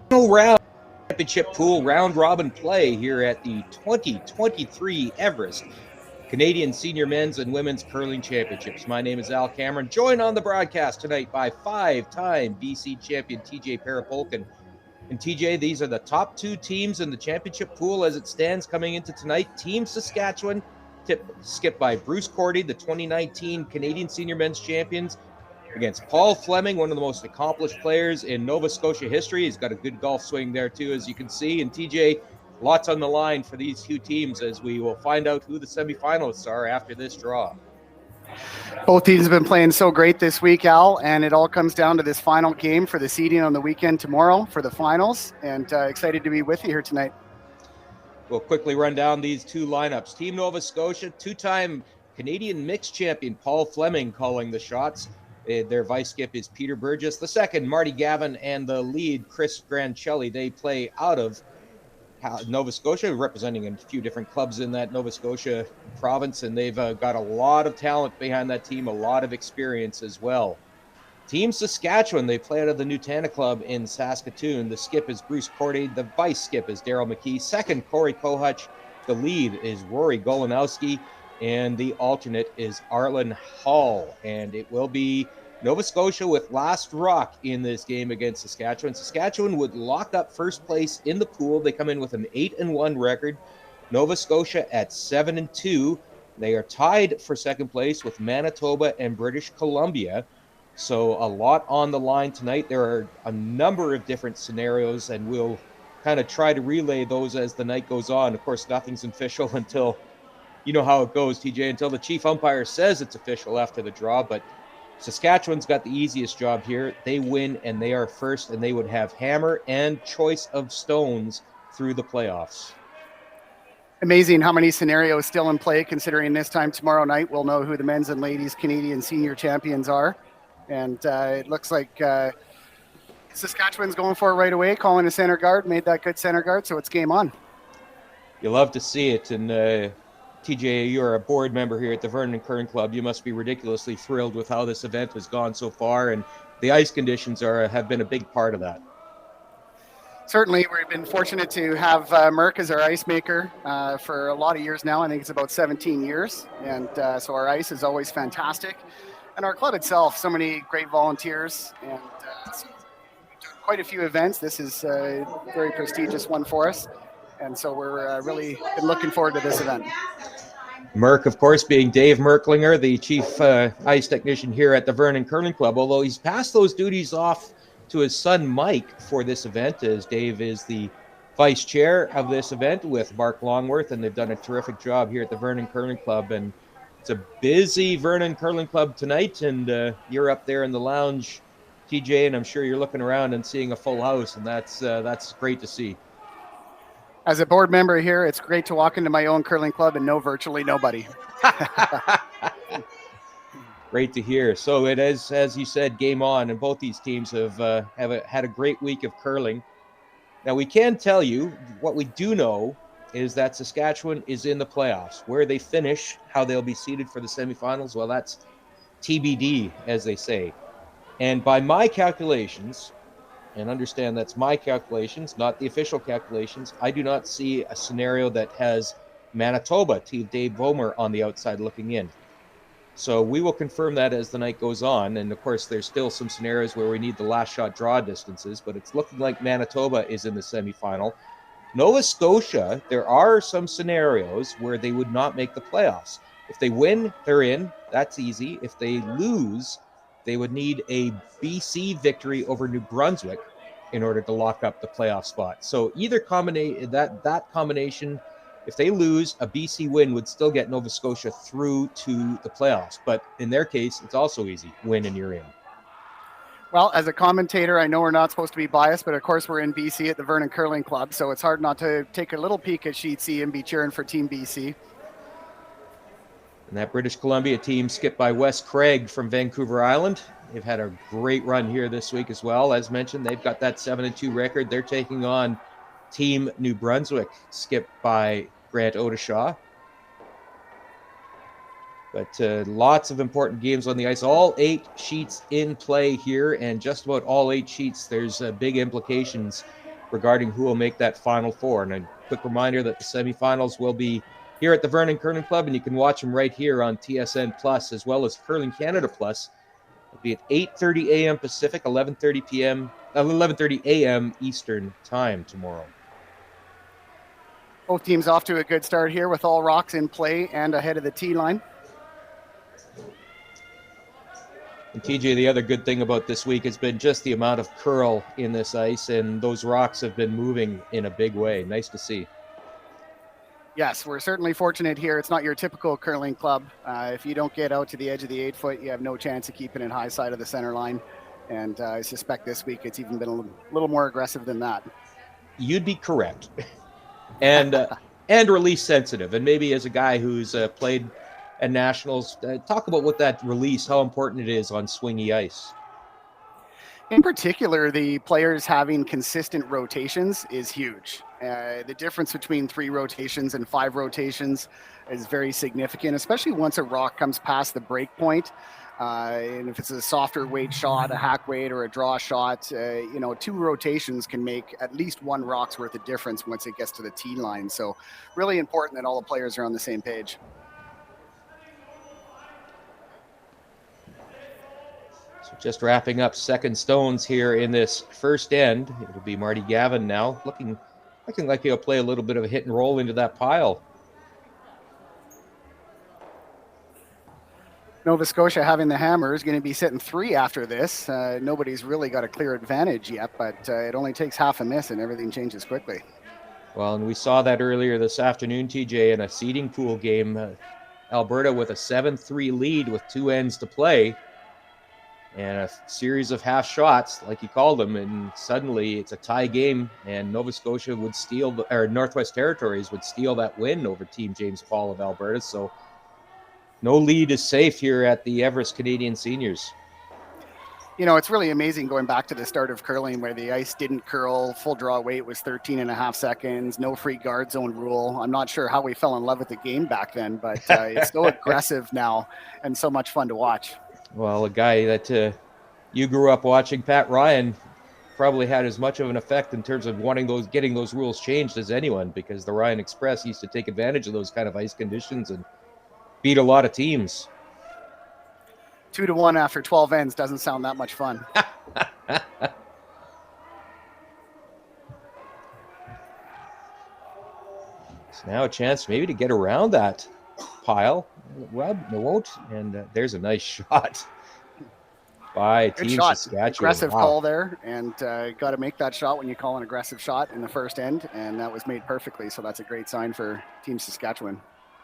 Round championship pool round robin play here at the 2023 Everest Canadian Senior Men's and Women's Curling Championships. My name is Al Cameron, joined on the broadcast tonight by five-time BC champion TJ Perepolkin. And TJ, these are the top two teams in the championship pool as it stands coming into tonight. Team Saskatchewan, skipped by Bruce Cordy, the 2019 Canadian Senior Men's Champions, against Paul Fleming, one of the most accomplished players in Nova Scotia history. He's got a good golf swing there too, as you can see. And TJ, lots on the line for these two teams as we will find out who the semifinalists are after this draw. Both teams have been playing so great this week, Al, and it all comes down to this final game for the seeding on the weekend tomorrow for the finals, and excited to be with you here tonight. We'll quickly run down these two lineups. Team Nova Scotia, two-time Canadian mixed champion Paul Fleming calling the shots. Their vice skip is Peter Burgess. The second, Marty Gavin, and the lead, Chris Grancelli. They play out of Nova Scotia, representing a few different clubs in that Nova Scotia province, and they've got a lot of talent behind that team, a lot of experience as well. Team Saskatchewan, they play out of the Nutana Club in Saskatoon. The skip is Bruce Cordy. The vice skip is Daryl McKee. Second, Corey Kohutch. The lead is Rory Golanowski. And the alternate is Arlen Hall. And it will be Nova Scotia with last rock in this game against Saskatchewan. Saskatchewan would lock up first place in the pool. They come in with an 8-1 record. Nova Scotia at 7-2. They are tied for second place with Manitoba and British Columbia. So a lot on the line tonight. There are a number of different scenarios, and we'll kind of try to relay those as the night goes on. Of course, nothing's official until, you know how it goes, TJ, until the chief umpire says it's official after the draw. But Saskatchewan's got the easiest job here. They win, and they are first, and they would have hammer and choice of stones through the playoffs. Amazing how many scenarios still in play, considering this time tomorrow night we'll know who the men's and ladies Canadian senior champions are. And it looks like Saskatchewan's going for it right away, calling a center guard, made that good center guard, so it's game on. You love to see it, and TJ, you're a board member here at the Vernon Curling Club. You must be ridiculously thrilled with how this event has gone so far, and the ice conditions have been a big part of that. Certainly, we've been fortunate to have Merck as our ice maker for a lot of years now. I think it's about 17 years, and so our ice is always fantastic. And our club itself, so many great volunteers, and so we've done quite a few events. This is a very prestigious one for us, and so we're really been looking forward to this event. Merck, of course, being Dave Merklinger, the chief ice technician here at the Vernon Curling Club, although he's passed those duties off to his son Mike for this event, as Dave is the vice chair of this event with Mark Longworth, and they've done a terrific job here at the Vernon Curling Club. And it's a busy Vernon Curling Club tonight, and you're up there in the lounge, TJ, and I'm sure you're looking around and seeing a full house, and that's great to see. As a board member here, it's great to walk into my own curling club and know virtually nobody. Great to hear. So it is, as you said, game on, and both these teams have had a great week of curling. Now, we can tell you what we do know is that Saskatchewan is in the playoffs. Where they finish, how they'll be seeded for the semifinals, well, that's TBD, as they say. And by my calculations, and understand that's my calculations, not the official calculations, I do not see a scenario that has Manitoba, Team Dave Vollmer, on the outside looking in. So we will confirm that as the night goes on. And of course, there's still some scenarios where we need the last shot draw distances, but it's looking like Manitoba is in the semifinal. Nova Scotia, there are some scenarios where they would not make the playoffs. If they win, they're in. That's easy. If they lose, they would need a BC victory over New Brunswick in order to lock up the playoff spot. So either that combination, if they lose, a BC win would still get Nova Scotia through to the playoffs. But in their case, it's also easy. Win and you're in. Well, as a commentator, I know we're not supposed to be biased, but of course we're in BC at the Vernon Curling Club, so it's hard not to take a little peek at Sheet C and be cheering for Team BC. And that British Columbia team skipped by Wes Craig from Vancouver Island. They've had a great run here this week as well. As mentioned, they've got that 7-2 record. They're taking on Team New Brunswick, skipped by Grant Odeshaw. But lots of important games on the ice. All 8 sheets in play here, and just about all 8 sheets, there's big implications regarding who will make that Final Four. And a quick reminder that the semifinals will be here at the Vernon Curling Club, and you can watch them right here on TSN Plus as well as Curling Canada Plus. It'll be at 8:30 a.m. Pacific, 11:30 a.m. Eastern Time tomorrow. Both teams off to a good start here with all rocks in play and ahead of the tee line. And TJ, the other good thing about this week has been just the amount of curl in this ice, and those rocks have been moving in a big way. Nice to see. Yes, we're certainly fortunate here. It's not your typical curling club. If you don't get out to the edge of the 8-foot, you have no chance of keeping it high side of the center line. And I suspect this week it's even been a little more aggressive than that. You'd be correct. And release sensitive. And maybe as a guy who's played at nationals, talk about what that release, how important it is on swingy ice. In particular, the players having consistent rotations is huge. The difference between 3 rotations and 5 rotations is very significant, especially once a rock comes past the break point. And if it's a softer weight shot, a hack weight, or a draw shot, 2 rotations can make at least 1 rock's worth of difference once it gets to the tee line. So really important that all the players are on the same page. So just wrapping up second stones here in this first end. It'll be Marty Gavin now, looking like he'll play a little bit of a hit and roll into that pile. Nova Scotia having the hammer is going to be sitting 3 after this. Nobody's really got a clear advantage yet, but it only takes half a miss and everything changes quickly. Well, and we saw that earlier this afternoon, TJ, in a seeding pool game. Alberta with a 7-3 lead with 2 ends to play. And a series of half shots, like you called them, and suddenly it's a tie game, and Nova Scotia would steal, or Northwest Territories would steal that win over Team James Paul of Alberta. So no lead is safe here at the Everest Canadian Seniors. It's really amazing going back to the start of curling where the ice didn't curl. Full draw weight was 13.5 seconds. No free guard zone rule. I'm not sure how we fell in love with the game back then, but it's so aggressive now and so much fun to watch. Well, a guy that you grew up watching, Pat Ryan, probably had as much of an effect in terms of getting those rules changed as anyone, because the Ryan Express used to take advantage of those kind of ice conditions and beat a lot of teams. 2-1 after 12 ends doesn't sound that much fun. It's now a chance maybe to get around that pile. Well, it won't. And there's a nice shot by Good Team shot. Saskatchewan. Aggressive Wow. call there, and got to make that shot when you call an aggressive shot in the first end, and that was made perfectly. So that's a great sign for Team Saskatchewan.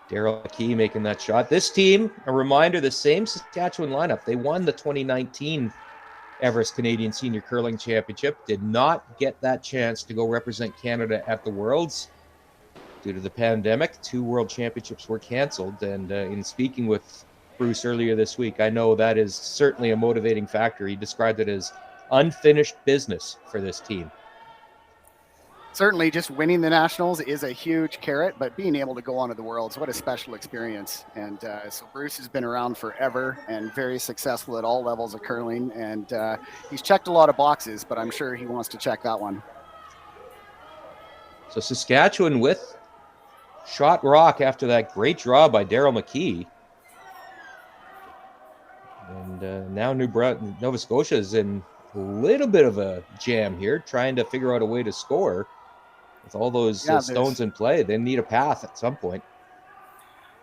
Daryl McKee making that shot. This team, a reminder, the same Saskatchewan lineup. They won the 2019 Everest Canadian Senior Curling Championship. Did not get that chance to go represent Canada at the Worlds due to the pandemic. 2 World Championships were canceled. And in speaking with Bruce earlier this week, I know that is certainly a motivating factor. He described it as unfinished business for this team. Certainly, just winning the Nationals is a huge carrot, but being able to go on to the Worlds, what a special experience. And so Bruce has been around forever and very successful at all levels of curling. And he's checked a lot of boxes, but I'm sure he wants to check that one. So Saskatchewan with shot rock after that great draw by Daryl McKee. And now Nova Scotia is in a little bit of a jam here, trying to figure out a way to score. With all those stones in play, they need a path at some point.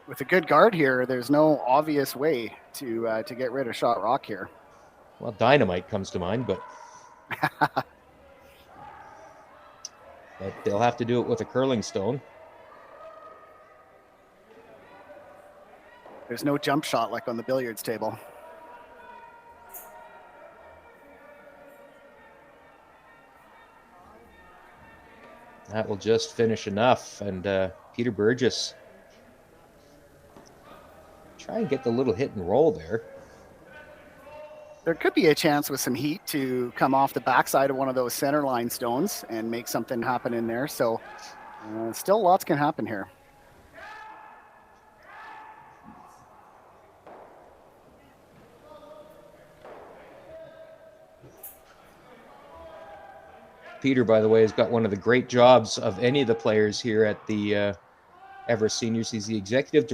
With a good guard here, there's no obvious way to get rid of shot rock here. Well, dynamite comes to mind, but they'll have to do it with a curling stone. There's no jump shot like on the billiards table. That will just finish enough. And Peter Burgess try and get the little hit and roll there. There could be a chance with some heat to come off the backside of one of those center line stones and make something happen in there. So still lots can happen here. Peter, by the way, has got one of the great jobs of any of the players here at the Everest Seniors. He's the executive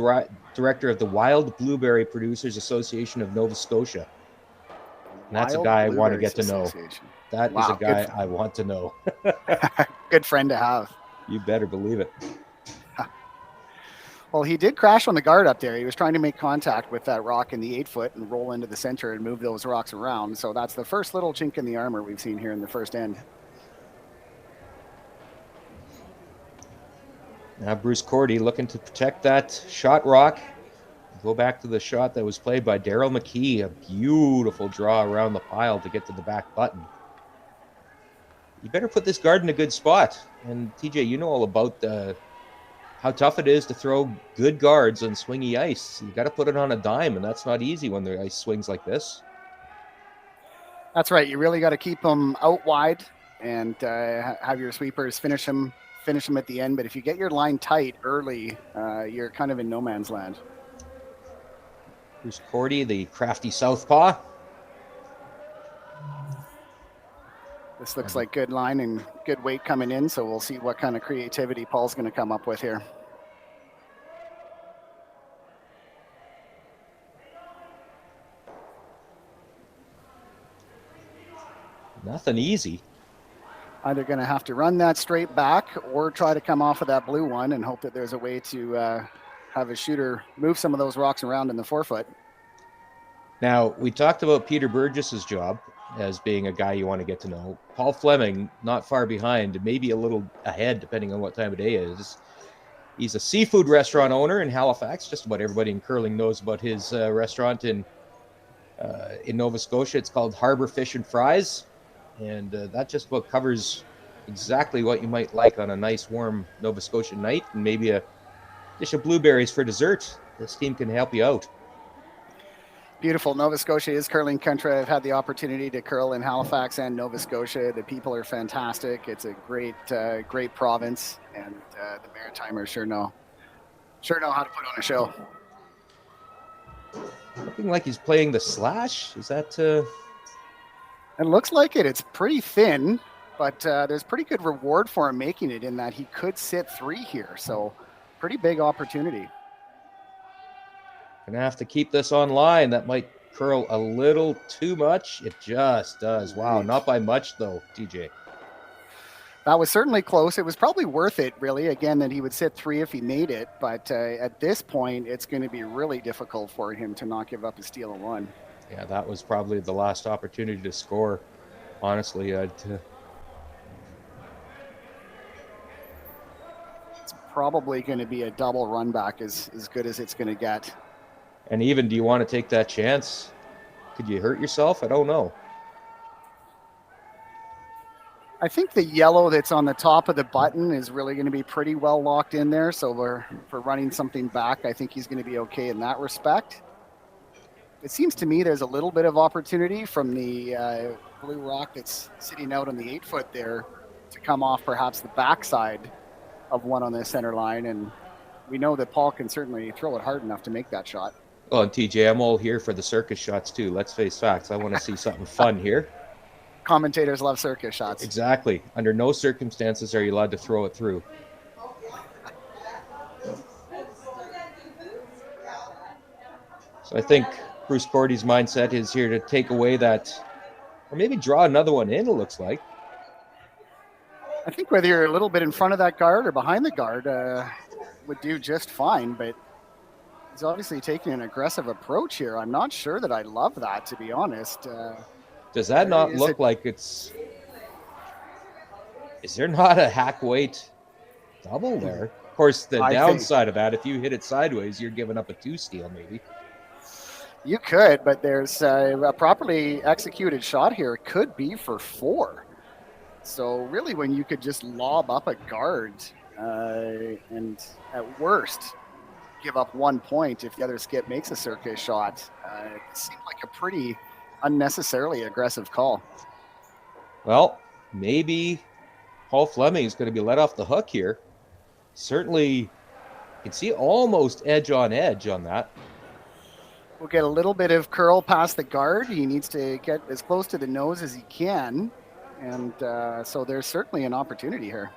director of the Wild Blueberry Producers Association of Nova Scotia. And that's a guy I want to get to know. That is a guy I want to know. Good friend to have. You better believe it. Well, he did crash on the guard up there. He was trying to make contact with that rock in the 8-foot and roll into the center and move those rocks around. So that's the first little chink in the armor we've seen here in the first end. Now Bruce Cordy looking to protect that shot rock. Go back to the shot that was played by Daryl McKee. A beautiful draw around the pile to get to the back button. You better put this guard in a good spot. And TJ, you know all about how tough it is to throw good guards on swingy ice. You got to put it on a dime, and that's not easy when the ice swings like this. That's right. You really got to keep them out wide and have your sweepers finish them at the end. But if you get your line tight early, you're kind of in no man's land. Bruce Cordy, the crafty southpaw. This looks like good line and good weight coming in, so we'll see what kind of creativity Paul's going to come up with here. Nothing easy. Either going to have to run that straight back or try to come off of that blue one and hope that there's a way to have a shooter move some of those rocks around in the 4-foot. Now, we talked about Peter Burgess's job as being a guy you want to get to know. Paul Fleming, not far behind, maybe a little ahead, depending on what time of day it is. He's a seafood restaurant owner in Halifax. Just about everybody in curling knows about his restaurant in Nova Scotia. It's called Harbor Fish and Fries, and that just about covers exactly what you might like on a nice, warm Nova Scotian night, and maybe a dish of blueberries for dessert. This team can help you out. Beautiful. Nova Scotia is curling country. I've had the opportunity to curl in Halifax and Nova Scotia. The people are fantastic. It's a great province, and the Maritimers sure know how to put on a show. Looking like he's playing the slash. Is that? It looks like it. It's pretty thin, but there's pretty good reward for him making it in that he could sit 3 here. So pretty big opportunity. Gonna have to keep this online. That might curl a little too much. It just does. Wow, not by much though, TJ. That was certainly close. It was probably worth it, really, again, that he would sit 3 if he made it. But at this point, it's going to be really difficult for him to not give up a steal of 1. Yeah, that was probably the last opportunity to score. Honestly, it's probably going to be a double run back as good as it's going to get. And even, do you want to take that chance? Could you hurt yourself? I don't know. I think the yellow that's on the top of the button is really going to be pretty well locked in there. So for running something back, I think he's going to be okay in that respect. It seems to me there's a little bit of opportunity from the blue rock that's sitting out on the 8-foot there to come off perhaps the backside of one on the center line. And we know that Paul can certainly throw it hard enough to make that shot. Oh, and TJ, I'm all here for the circus shots too. Let's face facts. I want to see something fun here. Commentators love circus shots. Exactly. Under no circumstances are you allowed to throw it through. So I think Bruce Cordy's mindset is here to take away that, or maybe draw another one in, it looks like. I think whether you're a little bit in front of that guard or behind the guard would do just fine, but he's obviously taking an aggressive approach here. I'm not sure that I love that, to be honest. Does that not look like it's... Is there not a hack weight double there? Of course, the downside of that, if you hit it sideways, you're giving up a 2 steal maybe. You could, but there's a properly executed shot here. It could be for 4. So really when you could just lob up a guard and at worst give up 1 point if the other skip makes a circus shot, it seemed like a pretty unnecessarily aggressive call. Well, maybe Paul Fleming is going to be let off the hook here. Certainly, you can see almost edge on that. We'll get a little bit of curl past the guard. He needs to get as close to the nose as he can. And so there's certainly an opportunity here.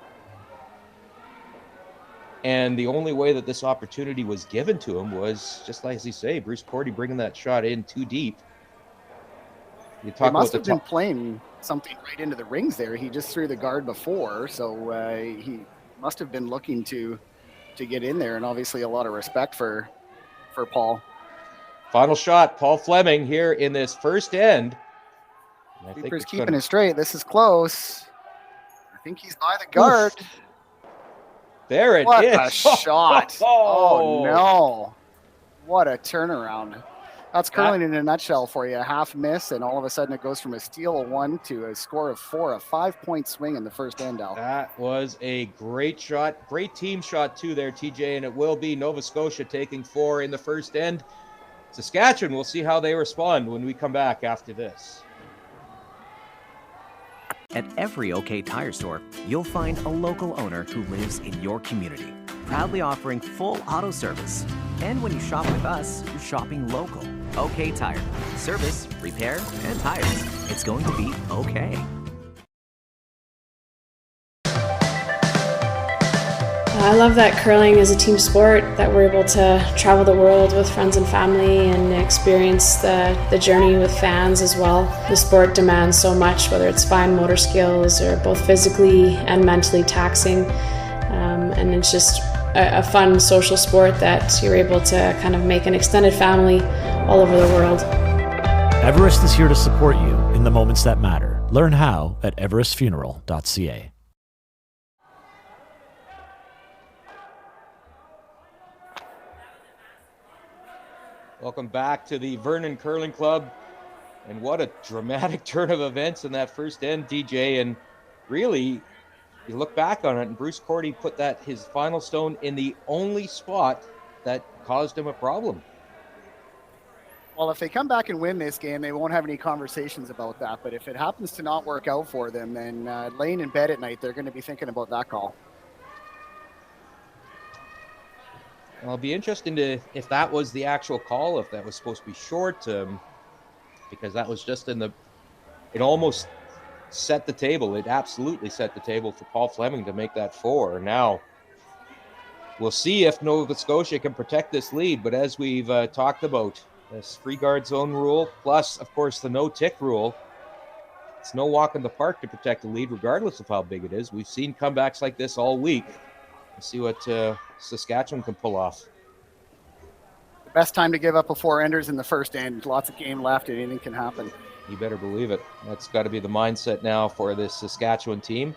And the only way that this opportunity was given to him was, just like as you say, Bruce Cordy bringing that shot in too deep. You They talk must about have been playing something right into the rings there. He just threw the guard before, so he must have been looking to get in there, and obviously a lot of respect for Paul. Final shot, Paul Fleming here in this first end. Keeper's keeping it straight. This is close. I think he's by the guard. Oof. There it is. What a shot. Oh, no. What a turnaround. That's curling in a nutshell for you. A half miss, and all of a sudden it goes from a steal of 1 to a score of 4, a 5-point swing in the first end, Al. That was a great shot. Great team shot, too, there, TJ, and it will be Nova Scotia taking 4 in the first end. Saskatchewan, we'll see how they respond when we come back after this. At every OK Tire store, you'll find a local owner who lives in your community, proudly offering full auto service. And when you shop with us, you're shopping local. OK Tire. Service, repair, and tires. It's going to be okay. I love that curling is a team sport, that we're able to travel the world with friends and family and experience the journey with fans as well. The sport demands so much, whether it's fine motor skills or both physically and mentally taxing. And it's just a fun social sport that you're able to kind of make an extended family all over the world. Everest is here to support you in the moments that matter. Learn how at everestfuneral.ca. Welcome back to the Vernon Curling Club. And what a dramatic turn of events in that first end, DJ. And really, you look back on it, and Bruce Cordy put his final stone in the only spot that caused him a problem. Well, if they come back and win this game, they won't have any conversations about that. But if it happens to not work out for them, then laying in bed at night, they're going to be thinking about that call. Well, it'll be interesting if that was the actual call, if that was supposed to be short, because that was just it almost set the table. It absolutely set the table for Paul Fleming to make that 4. Now, we'll see if Nova Scotia can protect this lead, but as we've talked about, this free guard zone rule, plus, of course, the no-tick rule, it's no walk in the park to protect the lead, regardless of how big it is. We've seen comebacks like this all week. We'll see what Saskatchewan can pull off. The best time to give up a 4-enders in the first end. Lots of game left, and anything can happen. You better believe it. That's got to be the mindset now for this Saskatchewan team.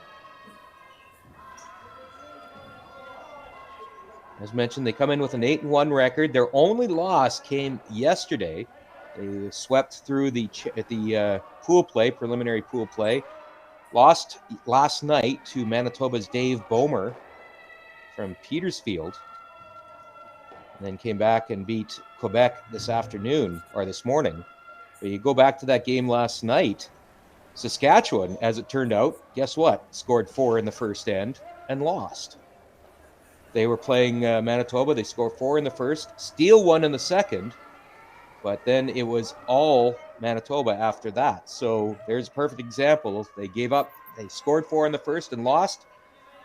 As mentioned, they come in with an 8-1 record. Their only loss came yesterday. They swept through the pool play, preliminary pool play. Lost last night to Manitoba's Dave Bomer from Petersfield. And then came back and beat Quebec this morning. But you go back to that game last night, Saskatchewan, as it turned out, guess what? Scored 4 in the first end and lost. They were playing Manitoba. They scored 4 in the first, steal 1 in the second, but then it was all Manitoba after that. So there's a perfect example. They scored 4 in the first and lost.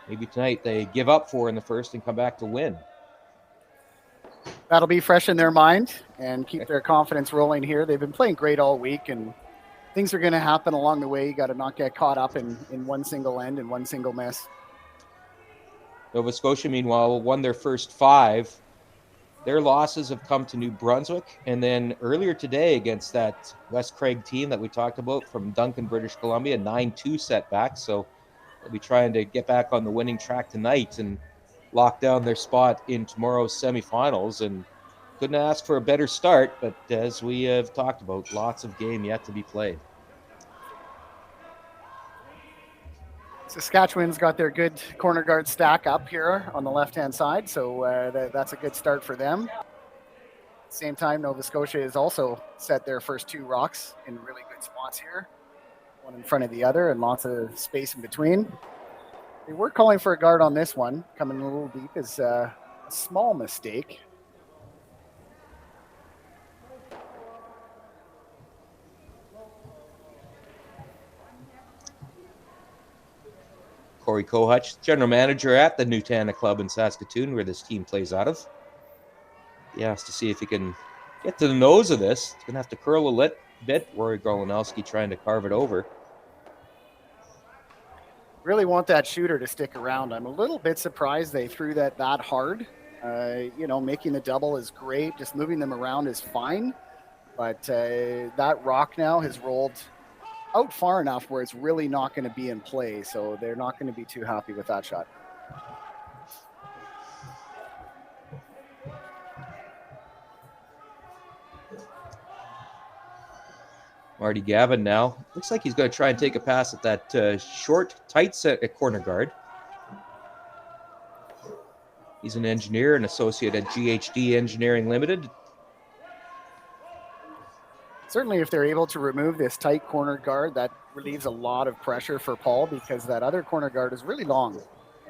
Maybe tonight they give up 4 in the first and come back to win. That'll be fresh in their mind and keep their confidence rolling here. They've been playing great all week, and things are going to happen along the way. You got to not get caught up in one single end and one single miss. Nova Scotia, meanwhile, won their first 5. Their losses have come to New Brunswick, and then earlier today against that West Craig team that we talked about from Duncan, British Columbia, 9-2 setback. So they'll be trying to get back on the winning track tonight and lock down their spot in tomorrow's semifinals. And couldn't ask for a better start, but as we have talked about, lots of game yet to be played. Saskatchewan's got their good corner guard stack up here on the left-hand side, so that's a good start for them. At the same time, Nova Scotia has also set their first 2 rocks in really good spots here, one in front of the other and lots of space in between. They were calling for a guard on this one. Coming a little deep is a small mistake. Corey Kohutch, general manager at the Nutana Club in Saskatoon, where this team plays out of. He has to see if he can get to the nose of this. He's going to have to curl a bit. Rory Golinowski trying to carve it over. Really want that shooter to stick around. I'm a little bit surprised they threw that hard. Making the double is great. Just moving them around is fine. But that rock now has rolled out far enough where it's really not going to be in play. So they're not going to be too happy with that shot. Marty Gavin now. Looks like he's going to try and take a pass at that short, tight set at corner guard. He's an engineer, an associate at GHD Engineering Limited. Certainly, if they're able to remove this tight corner guard, that relieves a lot of pressure for Paul because that other corner guard is really long.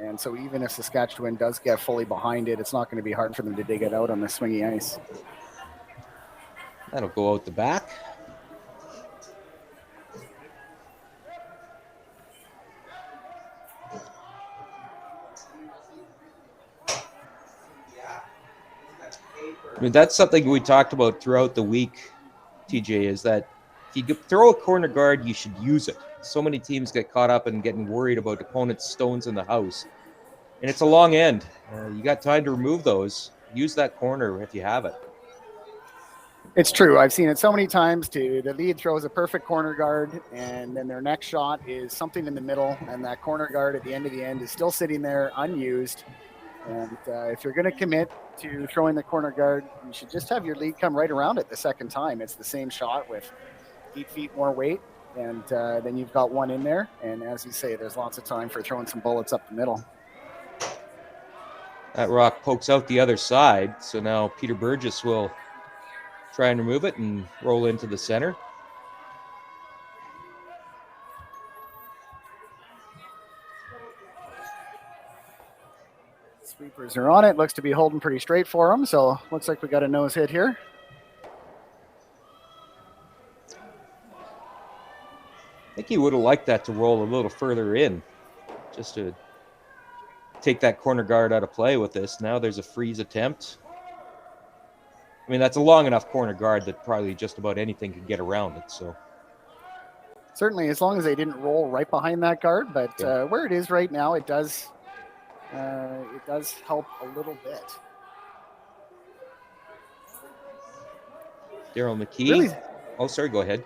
And so even if Saskatchewan does get fully behind it, it's not going to be hard for them to dig it out on the swingy ice. That'll go out the back. I mean, that's something we talked about throughout the week, TJ, is that if you throw a corner guard, you should use it. So many teams get caught up in getting worried about opponents' stones in the house. And it's a long end. You got time to remove those. Use that corner if you have it. It's true. I've seen it so many times too. The lead throws a perfect corner guard, and then their next shot is something in the middle, and that corner guard at the end of the end is still sitting there unused. And if you're going to commit to throwing the corner guard, you should just have your lead come right around it the second time. It's the same shot with 8 feet more weight, and then you've got one in there. And as you say, there's lots of time for throwing some bullets up the middle. That rock pokes out the other side, so now Peter Burgess will try and remove it and roll into the center. Sweepers are on it. Looks to be holding pretty straight for them, so looks like we got a nose hit here. I think he would have liked that to roll a little further in, just to take that corner guard out of play with this. Now there's a freeze attempt. I mean, that's a long enough corner guard that probably just about anything could get around it. So certainly, as long as they didn't roll right behind that guard, but yeah. Where it is right now, it does help a little bit. Daryl McKee. Really, oh, sorry, go ahead.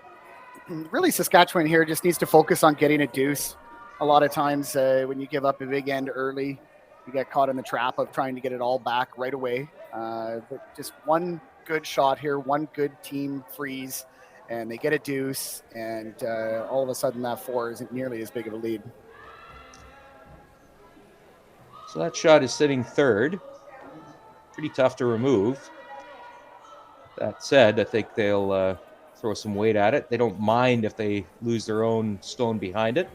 Really, Saskatchewan here just needs to focus on getting a deuce. A lot of times when you give up a big end early, you get caught in the trap of trying to get it all back right away. But just one good shot here, one good team freeze, and they get a deuce, and all of a sudden that 4 isn't nearly as big of a lead. So that shot is sitting third. Pretty tough to remove. That said, I think they'll throw some weight at it. They don't mind if they lose their own stone behind it.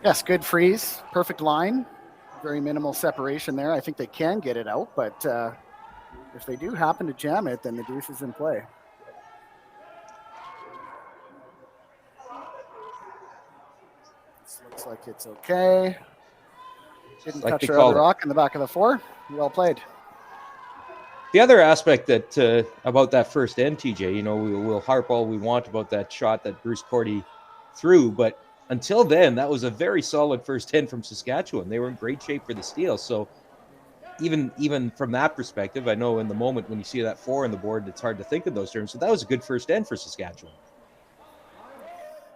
Yes, good freeze, perfect line, very minimal separation there. I think they can get it out, but if they do happen to jam it, then the deuce is in play. This looks like it's okay. Didn't touch her other rock in the back of the 4. Well played. The other aspect that about that first end, TJ, we'll harp all we want about that shot that Bruce Cordy threw, but until then, that was a very solid first end from Saskatchewan. They were in great shape for the steal. So even from that perspective, I know in the moment when you see that 4 on the board, it's hard to think in those terms. So that was a good first end for Saskatchewan.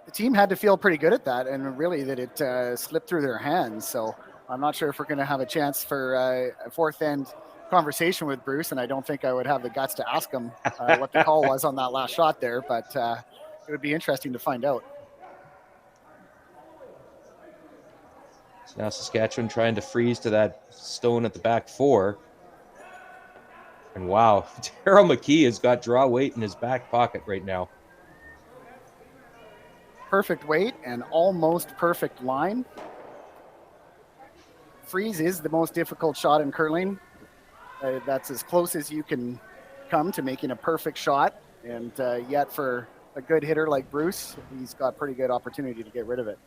The team had to feel pretty good at that, and really that it slipped through their hands. So I'm not sure if we're going to have a chance for a fourth end conversation with Bruce, and I don't think I would have the guts to ask him what the call was on that last shot there, but it would be interesting to find out. So now Saskatchewan trying to freeze to that stone at the back 4. And wow, Daryl McKee has got draw weight in his back pocket right now. Perfect weight and almost perfect line. Freeze is the most difficult shot in curling. That's as close as you can come to making a perfect shot. And yet for a good hitter like Bruce, he's got pretty good opportunity to get rid of it.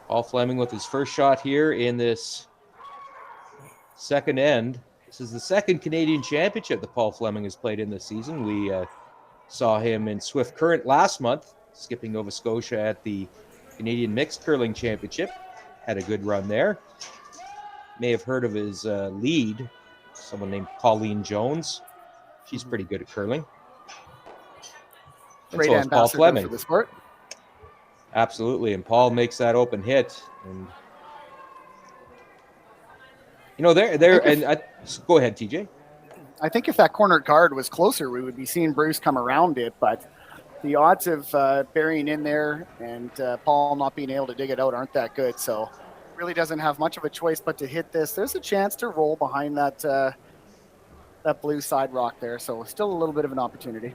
Paul Fleming with his first shot here in this second end. This is the second Canadian Championship that Paul Fleming has played in this season. We saw him in Swift Current last month, skipping Nova Scotia at the Canadian Mixed Curling Championship. Had a good run there. May have heard of his lead, someone named Pauline Jones. She's pretty good at curling. And Great so is Paul ambassador Fleming. for the sport. Absolutely. And Paul makes that open hit. And you know, go ahead, TJ. I think if that corner guard was closer, we would be seeing Bruce come around it, but the odds of burying in there and Paul not being able to dig it out aren't that good. So really doesn't have much of a choice but to hit this. There's a chance to roll behind that blue side rock there. So still a little bit of an opportunity.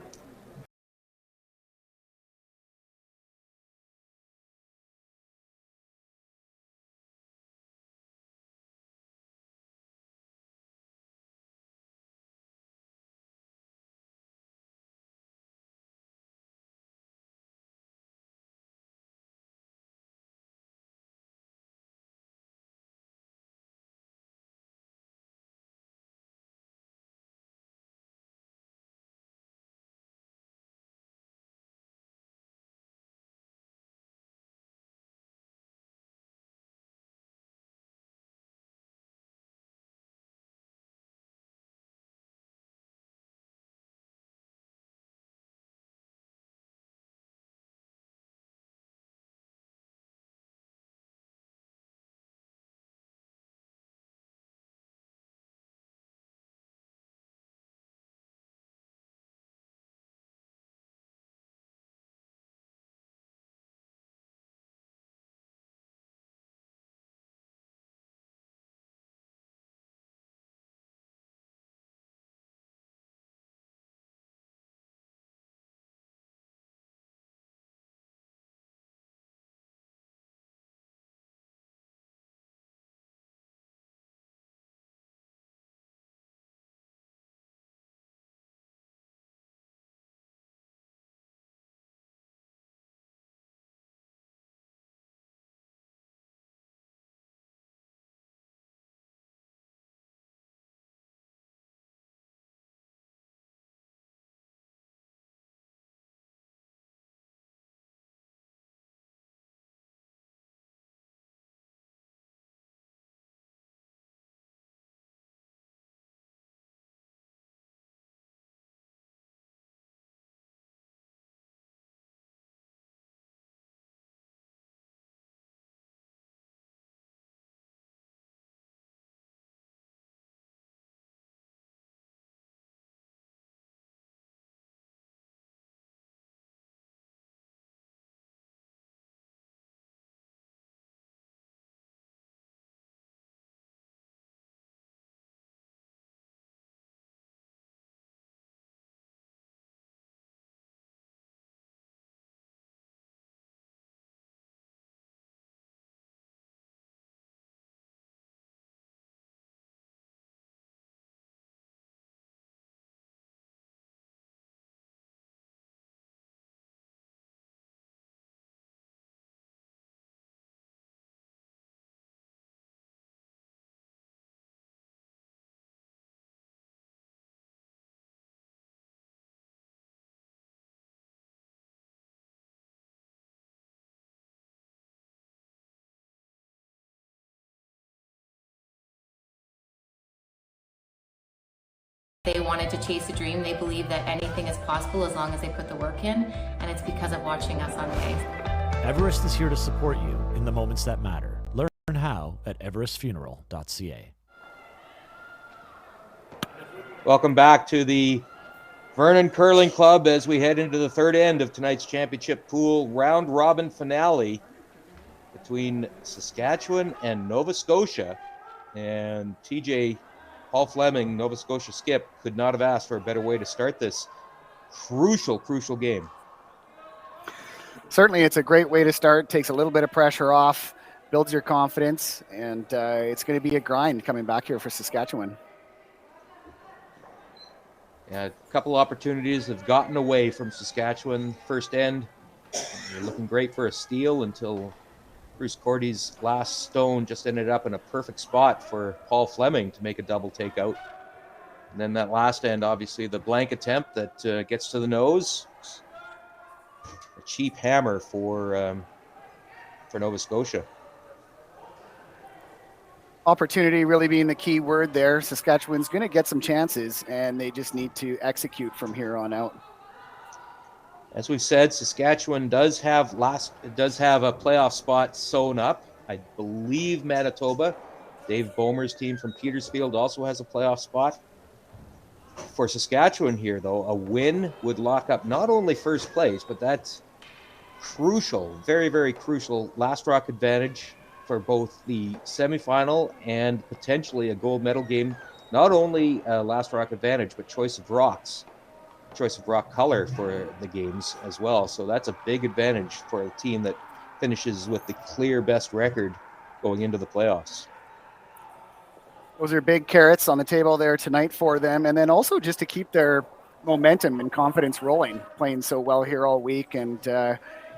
They wanted to chase a dream. They believe that anything is possible as long as they put the work in, and it's because of watching us on the ice. Everest is here to support you in the moments that matter. Learn how at everestfuneral.ca. Welcome back to the Vernon Curling Club as we head into the third end of tonight's championship pool round robin finale between Saskatchewan and Nova Scotia. And TJ, Paul Fleming, Nova Scotia skip, could not have asked for a better way to start this crucial game. Certainly, it's a great way to start. Takes a little bit of pressure off, builds your confidence, and it's going to be a grind coming back here for Saskatchewan. A couple opportunities have gotten away from Saskatchewan first end. They're looking great for a steal until Bruce Cordy's last stone just ended up in a perfect spot for Paul Fleming to make a double takeout. And then that last end, obviously, the blank attempt that gets to the nose. A cheap hammer for Nova Scotia. Opportunity really being the key word there. Saskatchewan's going to get some chances, and they just need to execute from here on out. As we've said, Saskatchewan does have a playoff spot sewn up. I believe Manitoba, Dave Bomer's team from Petersfield, also has a playoff spot. For Saskatchewan here, though, a win would lock up not only first place, but that's crucial, very, very crucial last rock advantage for both the semifinal and potentially a gold medal game. Not only last rock advantage, but choice of rock color for the games as well. So that's a big advantage for a team that finishes with the clear best record going into the playoffs. Those are big carrots on the table there tonight for them. And then also just to keep their momentum and confidence rolling, playing so well here all week. And,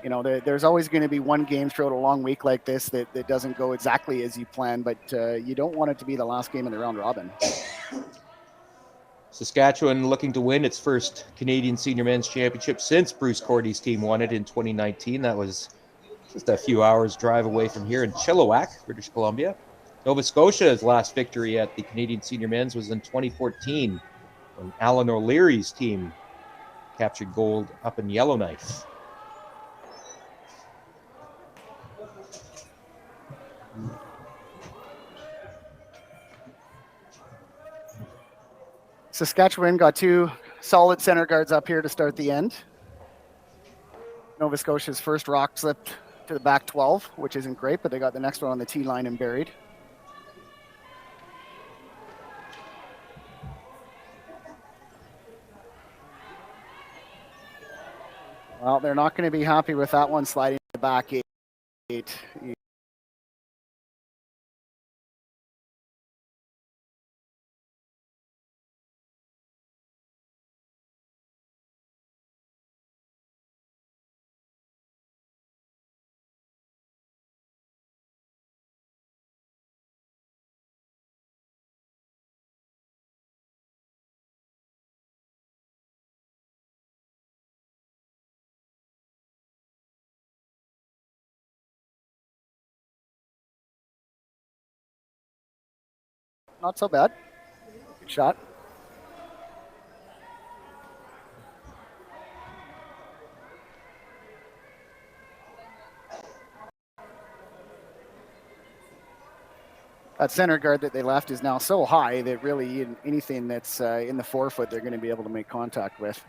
there's always going to be one game throughout a long week like this that doesn't go exactly as you plan, but you don't want it to be the last game in the round robin. Saskatchewan looking to win its first Canadian Senior Men's Championship since Bruce Cordy's team won it in 2019. That was just a few hours drive away from here in Chilliwack, British Columbia. Nova Scotia's last victory at the Canadian Senior Men's was in 2014 when Alan O'Leary's team captured gold up in Yellowknife. Saskatchewan got two solid center guards up here to start the end. Nova Scotia's first rock slipped to the back 12, which isn't great, but they got the next one on the tee line and buried. Well, they're not going to be happy with that one sliding to the back 8. Not so bad. Good shot. That center guard that they left is now so high that really anything that's in the 4 foot, they're going to be able to make contact with.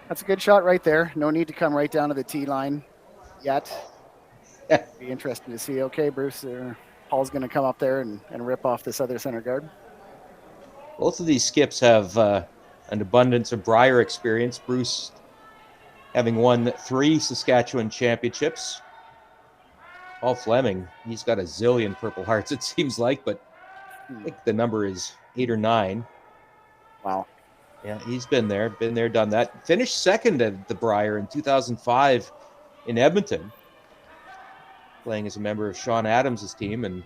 That's a good shot right there. No need to come right down to the tee line yet. Be interesting to see. Okay, Bruce, Paul's going to come up there and rip off this other center guard. Both of these skips have an abundance of Brier experience. Bruce having won 3 Saskatchewan championships. Paul Fleming, he's got a zillion Purple Hearts, it seems like, but I think the number is 8 or 9. Wow. Yeah, he's been there, done that. Finished second at the Brier in 2005 in Edmonton, playing as a member of Sean Adams' team. And,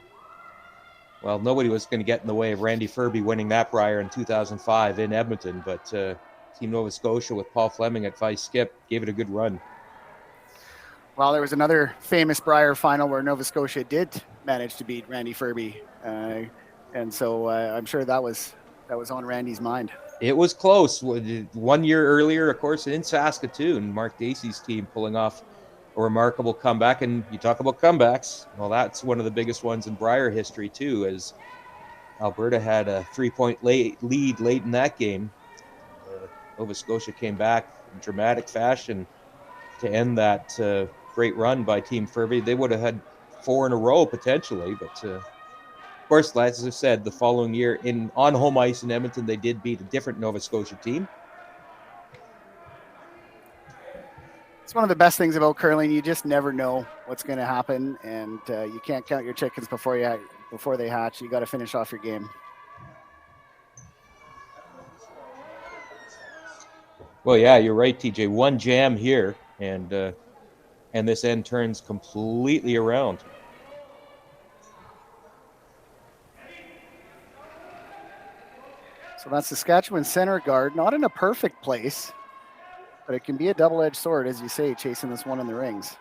well, nobody was going to get in the way of Randy Furby winning that Brier in 2005 in Edmonton. But Team Nova Scotia with Paul Fleming at vice skip gave it a good run. Well, there was another famous Brier final where Nova Scotia did manage to beat Randy Furby. And so I'm sure that was on Randy's mind. It was close. 1 year earlier, of course, in Saskatoon, Mark Dacey's team pulling off a remarkable comeback. And you talk about comebacks. Well, that's one of the biggest ones in Brier history, too, as Alberta had a 3-point lead late in that game. Nova Scotia came back in dramatic fashion to end that great run by Team Furby. They would have had 4 in a row potentially, but of course, as I said, the following year on home ice in Edmonton, they did beat a different Nova Scotia team. It's one of the best things about curling. You just never know what's going to happen, and you can't count your chickens before they hatch. You got to finish off your game. Well, yeah, you're right, TJ. One jam here, and this end turns completely around. So that's Saskatchewan center guard, not in a perfect place, but it can be a double-edged sword, as you say, chasing this one in the rings.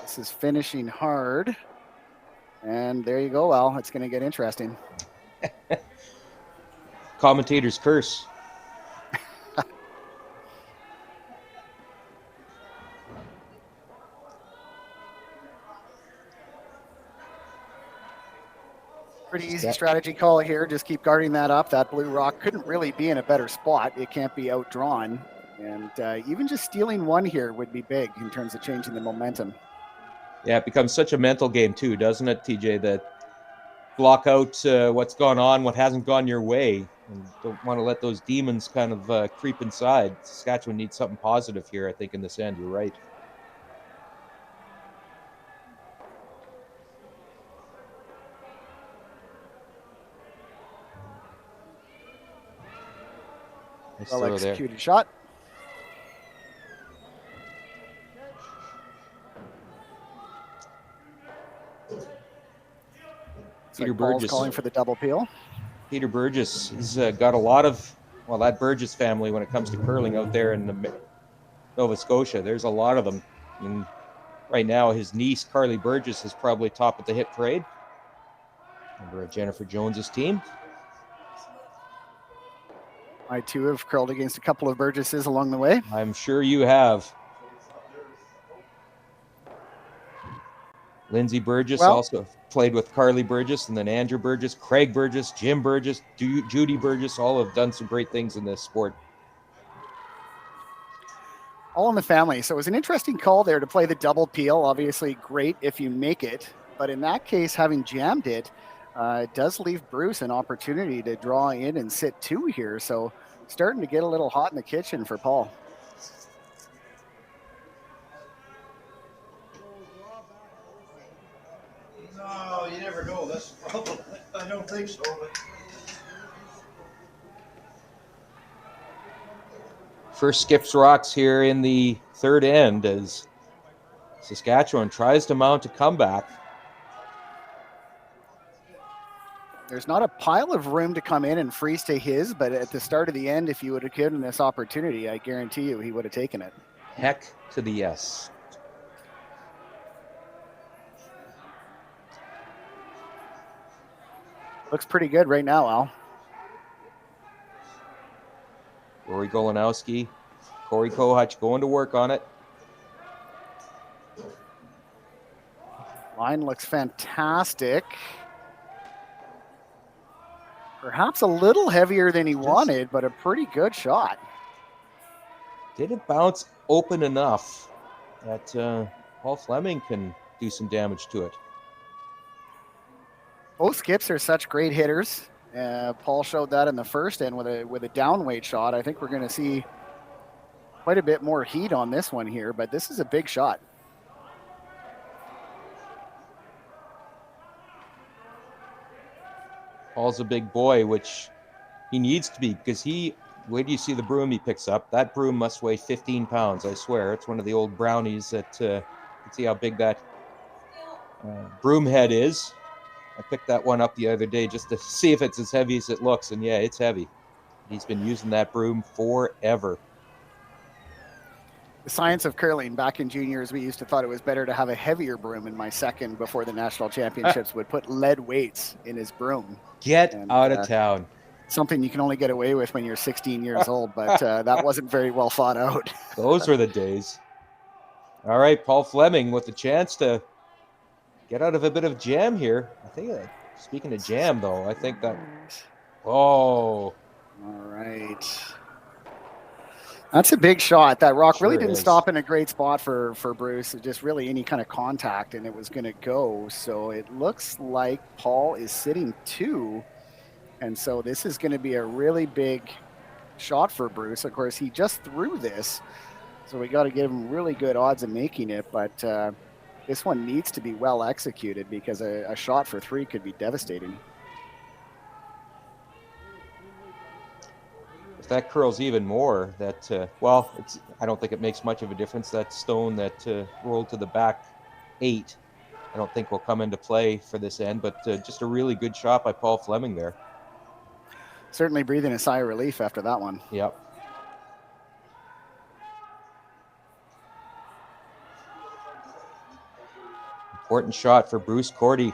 This is finishing hard. And there you go, Al. It's going to get interesting. Commentator's curse. Pretty easy strategy call here. Just keep guarding that up. That blue rock couldn't really be in a better spot. It can't be outdrawn. And even just stealing one here would be big in terms of changing the momentum. Yeah, it becomes such a mental game too, doesn't it, TJ, that block out what's gone on, what hasn't gone your way, and don't want to let those demons kind of creep inside. Saskatchewan needs something positive here, I think, in this end. You're right. Well executed shot. Peter Paul's Burgess calling for the double peel. Peter Burgess, he's got a lot of, well, that Burgess family when it comes to curling out there in Nova Scotia. There's a lot of them. And right now, his niece, Carly Burgess, is probably top of the hit parade. Remember Jennifer Jones's team. I, too, have curled against a couple of Burgesses along the way. I'm sure you have. Lindsay Burgess also played with Carly Burgess, and then Andrew Burgess, Craig Burgess, Jim Burgess, Judy Burgess, all have done some great things in this sport. All in the family. So it was an interesting call there to play the double peel. Obviously great if you make it. But in that case, having jammed it, it does leave Bruce an opportunity to draw in and sit 2 here. So starting to get a little hot in the kitchen for Paul. No, you never know. That's the problem. I don't think so. But... First skips rocks here in the third end as Saskatchewan tries to mount a comeback. There's not a pile of room to come in and freeze to his, but at the start of the end, if you would have given him this opportunity, I guarantee you he would have taken it. Heck to the yes. Looks pretty good right now, Al. Rory Golanowski, Corey Kohutch going to work on it. Line looks fantastic. Perhaps a little heavier than he wanted, but a pretty good shot. Did it bounce open enough that Paul Fleming can do some damage to it? Both skips are such great hitters. Paul showed that in the first end with a downweight shot. I think we're going to see quite a bit more heat on this one here, but this is a big shot. Paul's a big boy, which he needs to be, because wait till you see the broom he picks up. That broom must weigh 15 pounds, I swear. It's one of the old brownies that, you can see how big that broom head is. I picked that one up the other day just to see if it's as heavy as it looks, and yeah, it's heavy. He's been using that broom forever. The science of curling. Back in juniors, we used to thought it was better to have a heavier broom in my second before the national championships would put lead weights in his broom. Get out of town. Something you can only get away with when you're 16 years old, but that wasn't very well thought out. Those were the days. All right, Paul Fleming with the chance to get out of a bit of jam here. I think, speaking of jam, though, I think that... Oh. All right. That's a big shot. That rock really Sure didn't is. stop in a great spot for Bruce. It just really any kind of contact and it was going to go. So it looks like Paul is sitting 2. And so this is going to be a really big shot for Bruce. Of course, he just threw this. So we got to give him really good odds of making it. But this one needs to be well executed because a shot for 3 could be devastating. If that curls even more, that well, I don't think it makes much of a difference. That stone that rolled to the back 8, I don't think will come into play for this end. But just a really good shot by Paul Fleming there. Certainly breathing a sigh of relief after that one. Yep. Important shot for Bruce Cordy.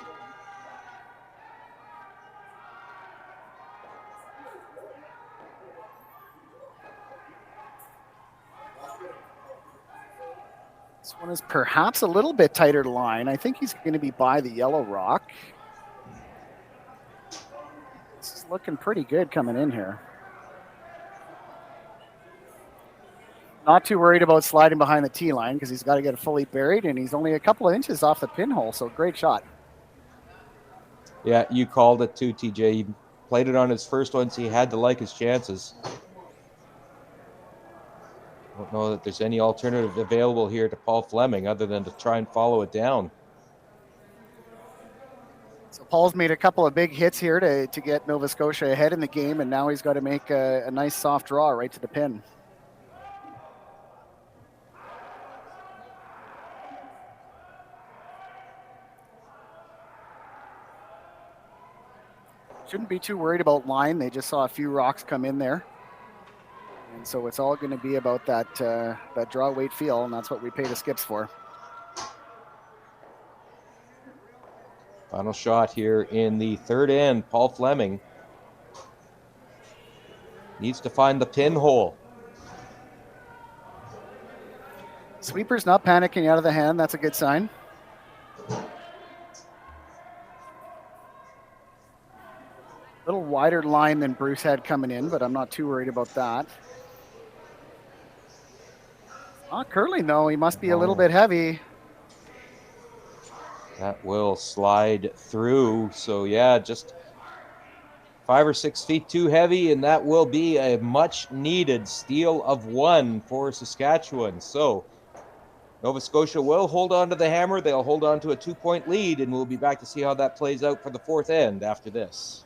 This one is perhaps a little bit tighter to line. I think he's going to be by the yellow rock. This is looking pretty good coming in here. Not too worried about sliding behind the tee line because he's got to get it fully buried, and he's only a couple of inches off the pinhole, so great shot. Yeah, you called it too, TJ. He played it on his first one, so he had to like his chances. I don't know that there's any alternative available here to Paul Fleming other than to try and follow it down. So Paul's made a couple of big hits here to get Nova Scotia ahead in the game, and now he's got to make a nice soft draw right to the pin. Shouldn't be too worried about line. They just saw a few rocks come in there. And so it's all going to be about that draw, weight, feel, and that's what we pay the skips for. Final shot here in the third end. Paul Fleming needs to find the pinhole. Sweeper's not panicking out of the hand. That's a good sign. A little wider line than Bruce had coming in, but I'm not too worried about that. Not curling, though. He must be a little bit heavy. That will slide through. So, yeah, just 5 or 6 feet too heavy, and that will be a much-needed steal of 1 for Saskatchewan. So, Nova Scotia will hold on to the hammer. They'll hold on to a 2-point lead, and we'll be back to see how that plays out for the fourth end after this.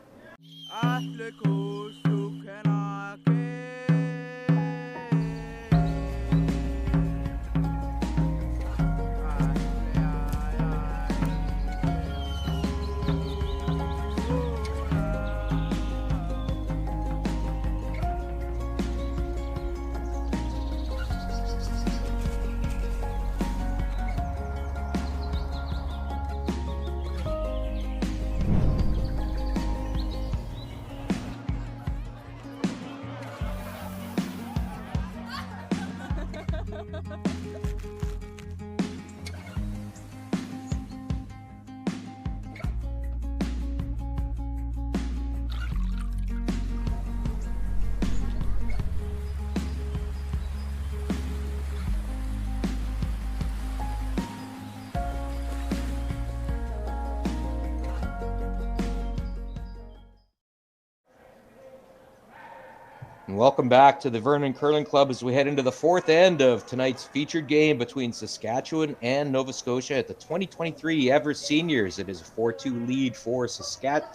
And welcome back to the Vernon Curling Club as we head into the fourth end of tonight's featured game between Saskatchewan and Nova Scotia at the 2023 Everest Seniors. It is a 4-2 lead for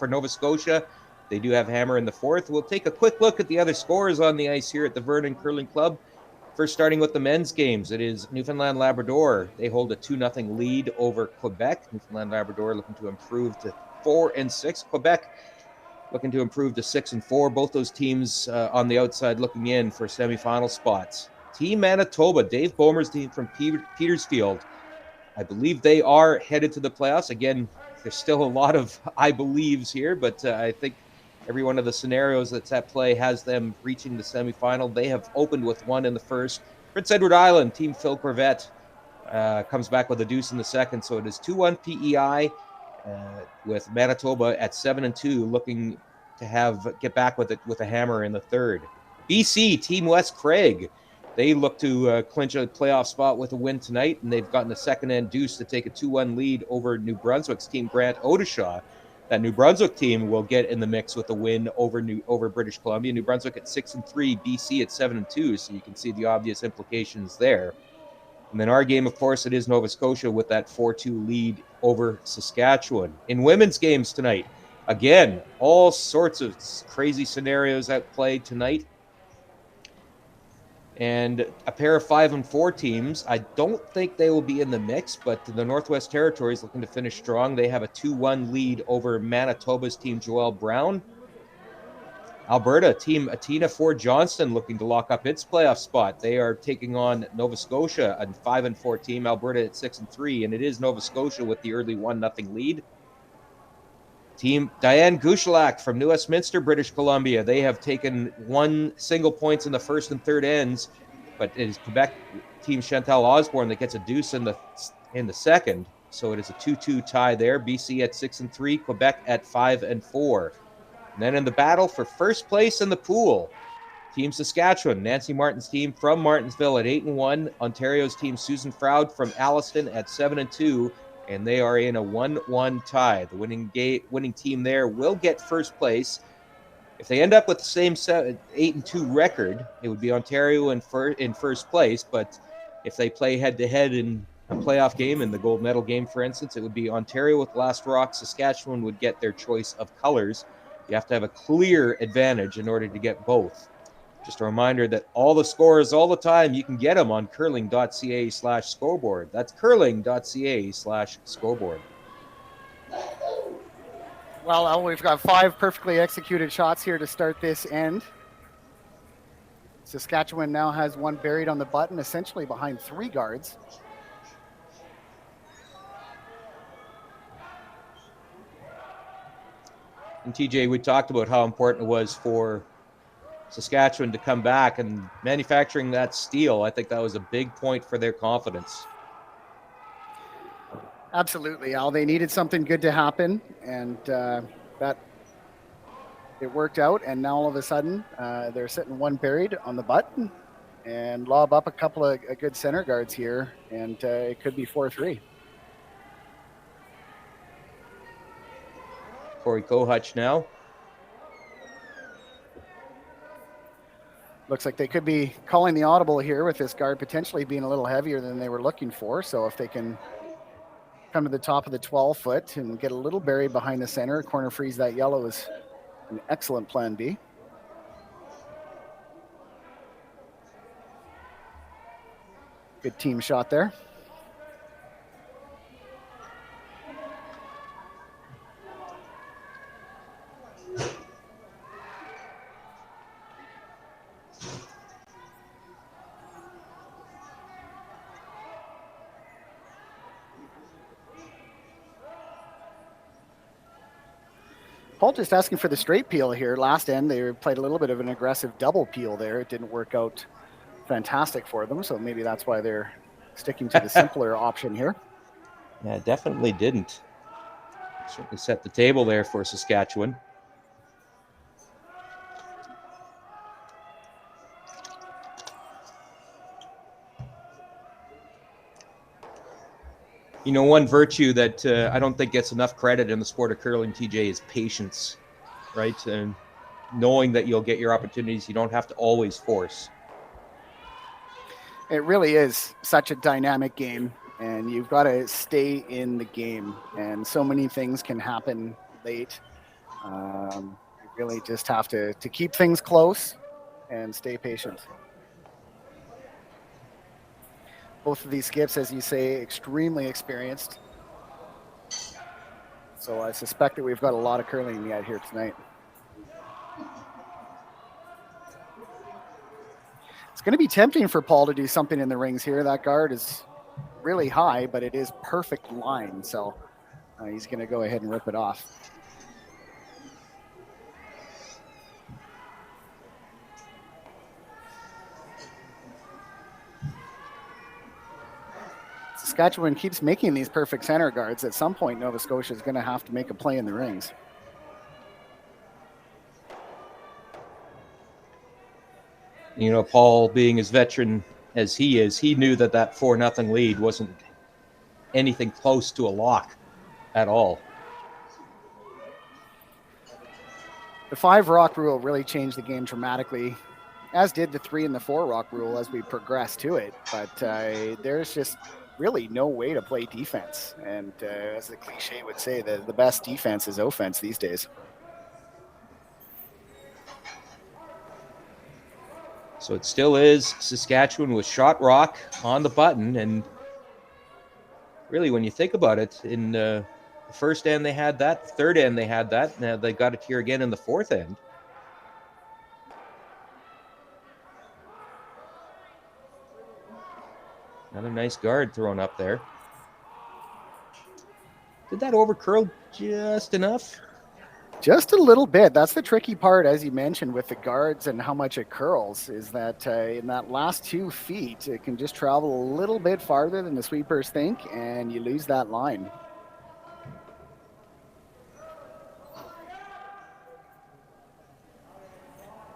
Nova Scotia. They do have hammer in the fourth. We'll take a quick look at the other scores on the ice here at the Vernon Curling Club. First, starting with the men's games, it is Newfoundland Labrador. They hold a 2-0 lead over Quebec. Newfoundland Labrador looking to improve to 4-6. Quebec looking to improve to 6-4. Both those teams on the outside looking in for semifinal spots. Team Manitoba, Dave Bomer's team from Petersfield. I believe they are headed to the playoffs. Again, there's still a lot of I believes here, but I think every one of the scenarios that's at play has them reaching the semifinal. They have opened with 1 in the first. Prince Edward Island, Team Phil Corvette, comes back with a deuce in the second. So it is 2-1 PEI. With Manitoba at 7-2, looking to get back with a hammer in the third. BC, Team West Craig, They look to clinch a playoff spot with a win tonight, and they've gotten a second-end deuce to take a 2-1 lead over New Brunswick's team, Grant Odishaw. That New Brunswick team will get in the mix with a win over British Columbia. New Brunswick at 6-3, BC at 7-2, so you can see the obvious implications there. And then our game, of course, it is Nova Scotia with that 4-2 lead over Saskatchewan. In women's games tonight, again, all sorts of crazy scenarios at play tonight. And a pair of 5 and 4 teams. I don't think they will be in the mix, but the Northwest Territories looking to finish strong. They have a 2-1 lead over Manitoba's team, Joelle Brown. Alberta team Atina Ford Johnston looking to lock up its playoff spot. They are taking on Nova Scotia, a 5 and 4 team. Alberta at 6-3, and it is Nova Scotia with the early 1-0 lead. Team Diane Gushalak from New Westminster, British Columbia. They have taken 1 single points in the first and third ends, but it is Quebec team Chantal Osborne that gets a deuce in the second. So it is a 2-2 tie there. BC at 6-3, Quebec at 5 and 4. And then in the battle for first place in the pool, Team Saskatchewan, Nancy Martin's team from Martinsville at 8-1, Ontario's team Susan Froud from Alliston at 7-2. And they are in a 1-1 tie. The winning team there will get first place. If they end up with the same 8-2 record, it would be Ontario in first place. But if they play head-to-head in a playoff game, in the gold medal game, for instance, it would be Ontario with last rock. Saskatchewan would get their choice of colors. You have to have a clear advantage in order to get both. Just a reminder that all the scores all the time, you can get them on curling.ca/scoreboard. That's curling.ca/scoreboard. Well, we've got 5 perfectly executed shots here to start this end. Saskatchewan now has 1 buried on the button, essentially behind 3 guards. And TJ, we talked about how important it was for Saskatchewan to come back and manufacturing that steal. I think that was a big point for their confidence. Absolutely, Al. They needed something good to happen, and that it worked out. And now all of a sudden, they're sitting 1 buried on the button and lob up a couple of good center guards here, and it could be 4-3. Corey Kohutch now. Looks like they could be calling the audible here with this guard potentially being a little heavier than they were looking for. So if they can come to the top of the 12-foot and get a little buried behind the center, corner freeze that yellow is an excellent plan B. Good team shot there. Paul just asking for the straight peel here. Last end, they played a little bit of an aggressive double peel there. It didn't work out fantastic for them, so maybe that's why they're sticking to the simpler option here. Yeah, definitely didn't. Certainly set the table there for Saskatchewan. You know, one virtue that I don't think gets enough credit in the sport of curling, TJ, is patience, right? And knowing that you'll get your opportunities. You don't have to always force. It really is such a dynamic game, and you've got to stay in the game. And so many things can happen late. You really just have to keep things close and stay patient. Both of these skips, as you say, extremely experienced. So I suspect that we've got a lot of curling yet here tonight. It's going to be tempting for Paul to do something in the rings here. That guard is really high, but it is perfect line. So he's going to go ahead and rip it off. Saskatchewan keeps making these perfect center guards. At some point, Nova Scotia is going to have to make a play in the rings. You know, Paul, being as veteran as he is, he knew that 4-0 lead wasn't anything close to a lock at all. The 5 rock rule really changed the game dramatically, as did the 3 and the 4 rock rule as we progressed to it. But there's just really no way to play defense. And as the cliche would say, the best defense is offense these days. So it still is Saskatchewan with shot rock on the button. And really, when you think about it, in the first end they had that, the third end they had that. Now they got it here again in the fourth end. Another nice guard thrown up there. Did that overcurl just enough? Just a little bit. That's the tricky part, as you mentioned, with the guards and how much it curls, is that in that last 2 feet, it can just travel a little bit farther than the sweepers think, and you lose that line.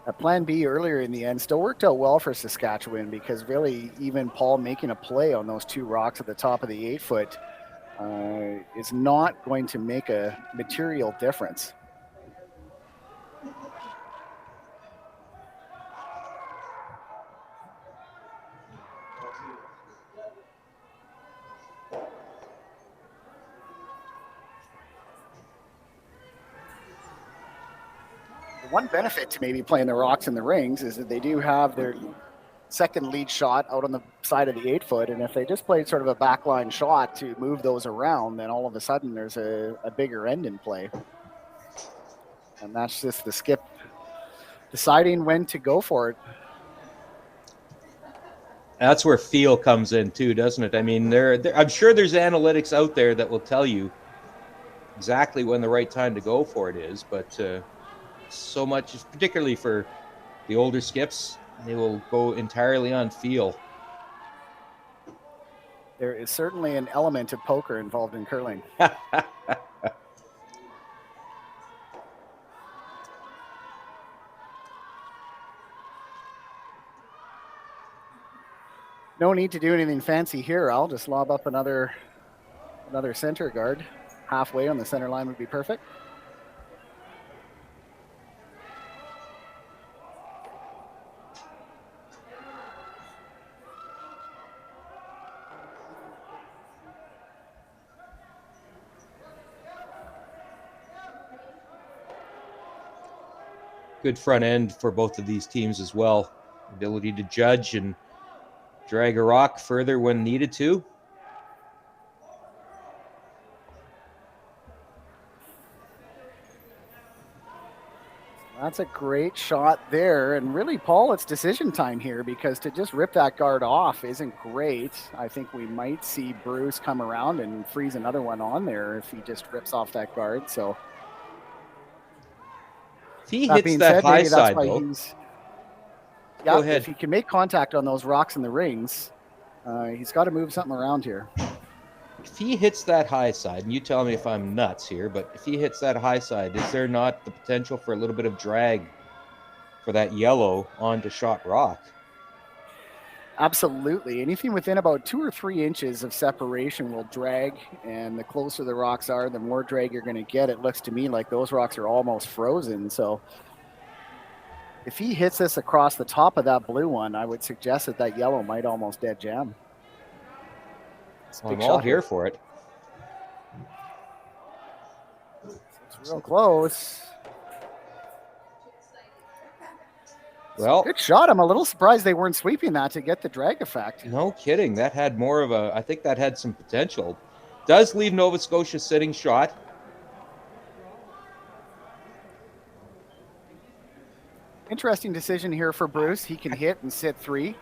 A plan B earlier in the end still worked out well for Saskatchewan, because really even Paul making a play on those 2 rocks at the top of the 8-foot is not going to make a material difference. One benefit to maybe playing the rocks in the rings is that they do have their second lead shot out on the side of the 8-foot, and if they just played sort of a backline shot to move those around, then all of a sudden there's a bigger end in play. And that's just the skip deciding when to go for it. That's where feel comes in too, doesn't it? I mean, I'm sure there's analytics out there that will tell you exactly when the right time to go for it is, but so much, particularly for the older skips, they will go entirely on feel. There is certainly an element of poker involved in curling. No need to do anything fancy here. I'll just lob up another center guard. Halfway on the center line would be perfect. Good front end for both of these teams as well. Ability to judge and drag a rock further when needed to. That's a great shot there. And really, Paul, it's decision time here, because to just rip that guard off isn't great. I think we might see Bruce come around and freeze another one on there if he just rips off that guard. So if he hits that high side, though. Go ahead. If he can make contact on those rocks in the rings, he's got to move something around here. If he hits that high side, and you tell me if I'm nuts here, but if he hits that high side, is there not the potential for a little bit of drag for that yellow onto shot rock? Absolutely. Anything within about 2 or 3 inches of separation will drag, and the closer the rocks are, the more drag you're going to get. It looks to me like those rocks are almost frozen. So if he hits this across the top of that blue one, I would suggest that yellow might almost dead jam. Well, I'm all here for it. It's real close. Well, good shot. I'm a little surprised they weren't sweeping that to get the drag effect. No kidding. That had more of I think that had some potential. Does leave Nova Scotia sitting shot. Interesting decision here for Bruce. He can hit and sit 3.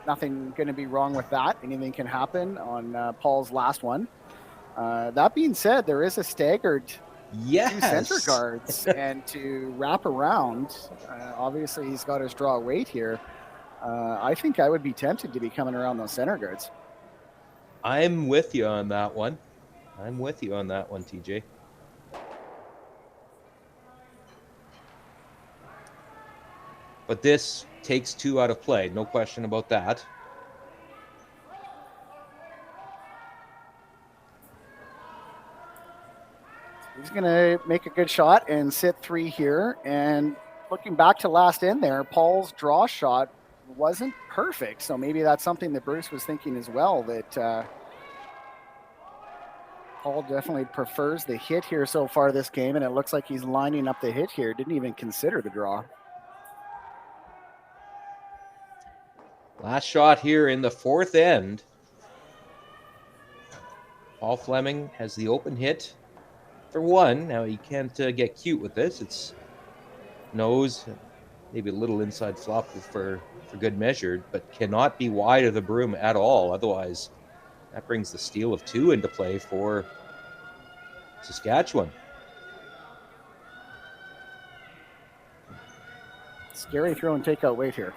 Nothing going to be wrong with that. Anything can happen on Paul's last one. That being said, there is a staggered 2 center guards, and to wrap around, obviously he's got his draw weight here. I think I would be tempted to be coming around those center guards. I'm with you on that one. TJ. But this takes 2 out of play. No question about that. He's going to make a good shot and sit 3 here. And looking back to last end there, Paul's draw shot wasn't perfect. So maybe that's something that Bruce was thinking as well, that Paul definitely prefers the hit here so far this game. And it looks like he's lining up the hit here. Didn't even consider the draw. Last shot here in the 4th end. Paul Fleming has the open hit for 1. Now he can't get cute with this. It's nose, maybe a little inside flop for good measure, but cannot be wide of the broom at all. Otherwise, that brings the steal of 2 into play for Saskatchewan. Scary throw and take out weight here.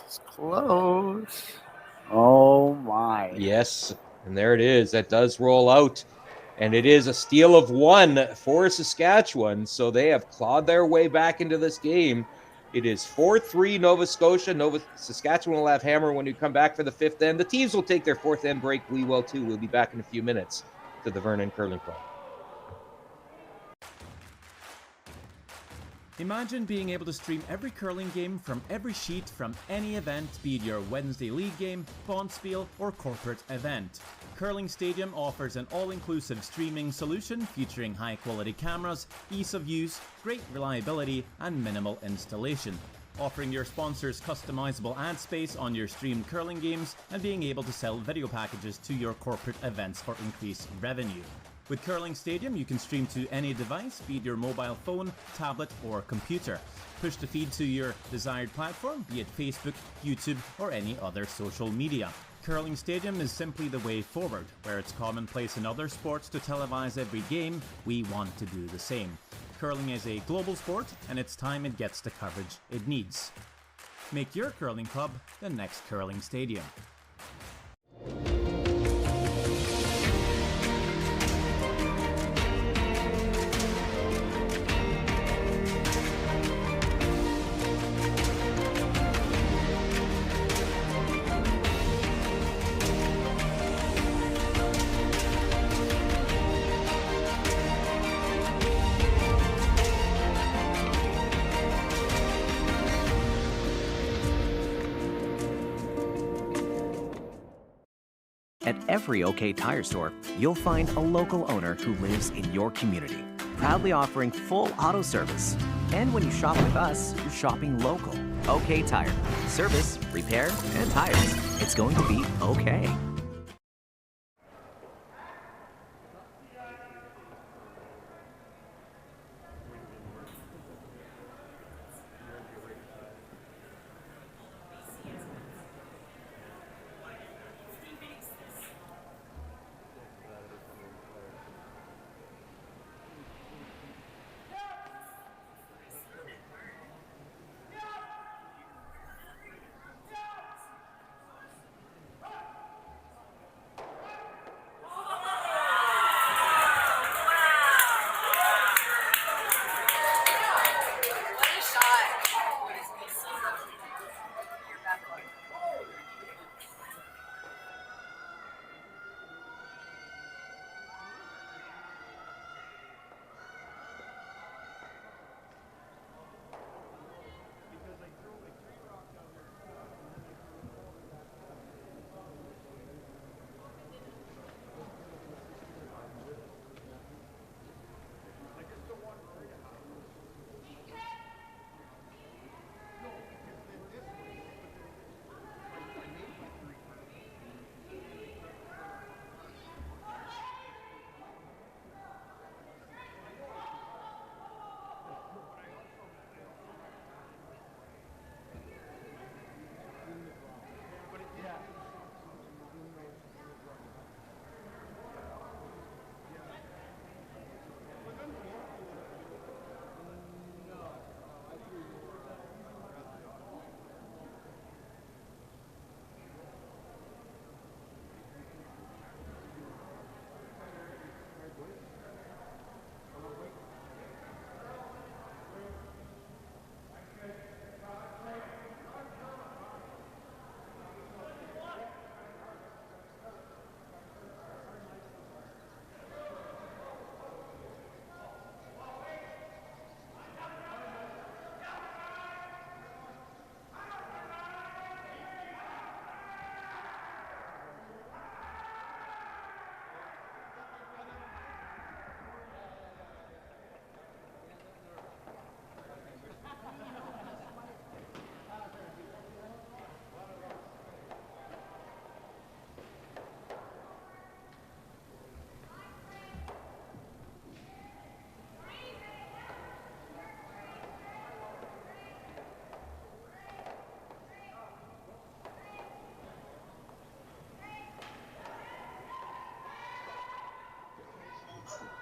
It's close. Oh my. Yes, and there it is. That does roll out. And it is a steal of 1 for Saskatchewan. So they have clawed their way back into this game. It is 4-3 Nova Scotia. Saskatchewan will have hammer when we come back for the 5th end. The teams will take their 4th end break. We will too. We'll be back in a few minutes to the Vernon Curling Club. Imagine being able to stream every curling game from every sheet from any event, be it your Wednesday league game, bonspiel, or corporate event. Curling Stadium offers an all-inclusive streaming solution featuring high-quality cameras, ease of use, great reliability, and minimal installation. Offering your sponsors customizable ad space on your streamed curling games and being able to sell video packages to your corporate events for increased revenue. With Curling Stadium, you can stream to any device, be it your mobile phone, tablet, or computer. Push the feed to your desired platform, be it Facebook, YouTube, or any other social media. Curling Stadium is simply the way forward. Where it's commonplace in other sports to televise every game, we want to do the same. Curling is a global sport, and it's time it gets the coverage it needs. Make your curling club the next Curling Stadium. At every OK Tire store, you'll find a local owner who lives in your community, proudly offering full auto service. And when you shop with us, you're shopping local. OK Tire. Service, repair, and tires. It's going to be okay.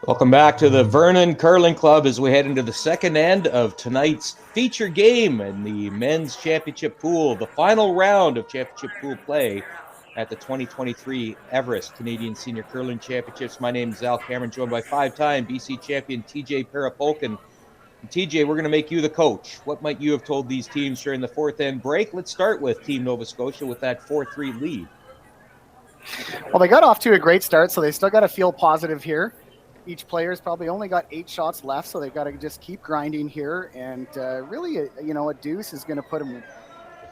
Welcome back to the Vernon Curling Club as we head into the second end of tonight's feature game in the men's championship pool, the final round of championship pool play at the 2023 Everest Canadian Senior Curling Championships. My name is Al Cameron, joined by five-time BC champion TJ Perapolkin. And TJ, we're going to make you the coach. What might you have told these teams during the fourth end break? Let's start with Team Nova Scotia with that 4-3 lead. Well, they got off to a great start, so they still got to feel positive here. Each player's probably only got 8 shots left, so they've got to just keep grinding here. And really, a deuce is going to put them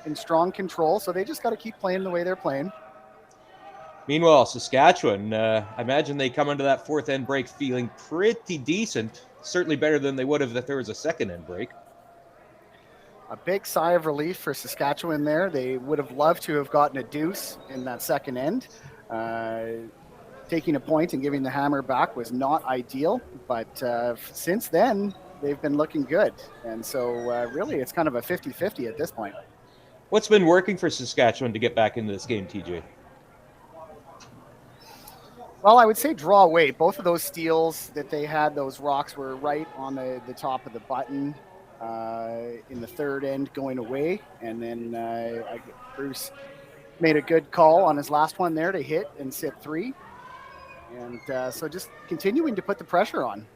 in strong control, so they just got to keep playing the way they're playing. Meanwhile, Saskatchewan, I imagine they come into that fourth end break feeling pretty decent, certainly better than they would have if there was a second end break. A big sigh of relief for Saskatchewan there. They would have loved to have gotten a deuce in that second end. Taking a point and giving the hammer back was not ideal, but since then, they've been looking good. And so really, it's kind of a 50-50 at this point. What's been working for Saskatchewan to get back into this game, TJ? Well, I would say draw away. Both of those steals that they had, those rocks were right on the top of the button in the third end going away. And then Bruce made a good call on his last one there to hit and sit 3. And so just continuing to put the pressure on.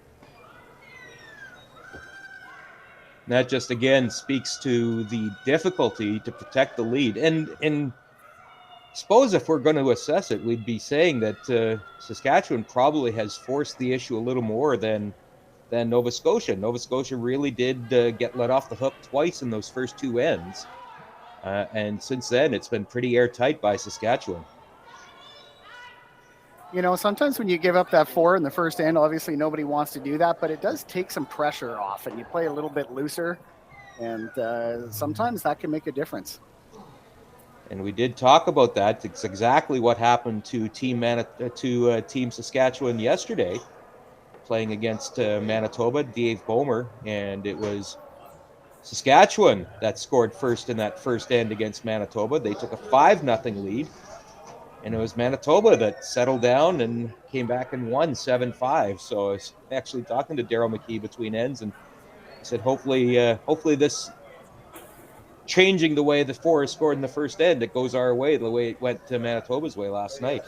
That just, again, speaks to the difficulty to protect the lead. And suppose if we're going to assess it, we'd be saying that Saskatchewan probably has forced the issue a little more than Nova Scotia. Nova Scotia really did get let off the hook twice in those first 2 ends. And since then, it's been pretty airtight by Saskatchewan. Sometimes when you give up that 4 in the first end, obviously nobody wants to do that, but it does take some pressure off and you play a little bit looser. And sometimes that can make a difference. And we did talk about that. It's exactly what happened to Team Saskatchewan yesterday, playing against Manitoba, Dave Bomer, and it was Saskatchewan that scored first in that first end against Manitoba. They took a 5-0 lead, and it was Manitoba that settled down and came back and won 7-5. So I was actually talking to Daryl McKee between ends, and I said, hopefully this changing the way the 4 is scored in the first end, it goes our way, the way it went to Manitoba's way last night.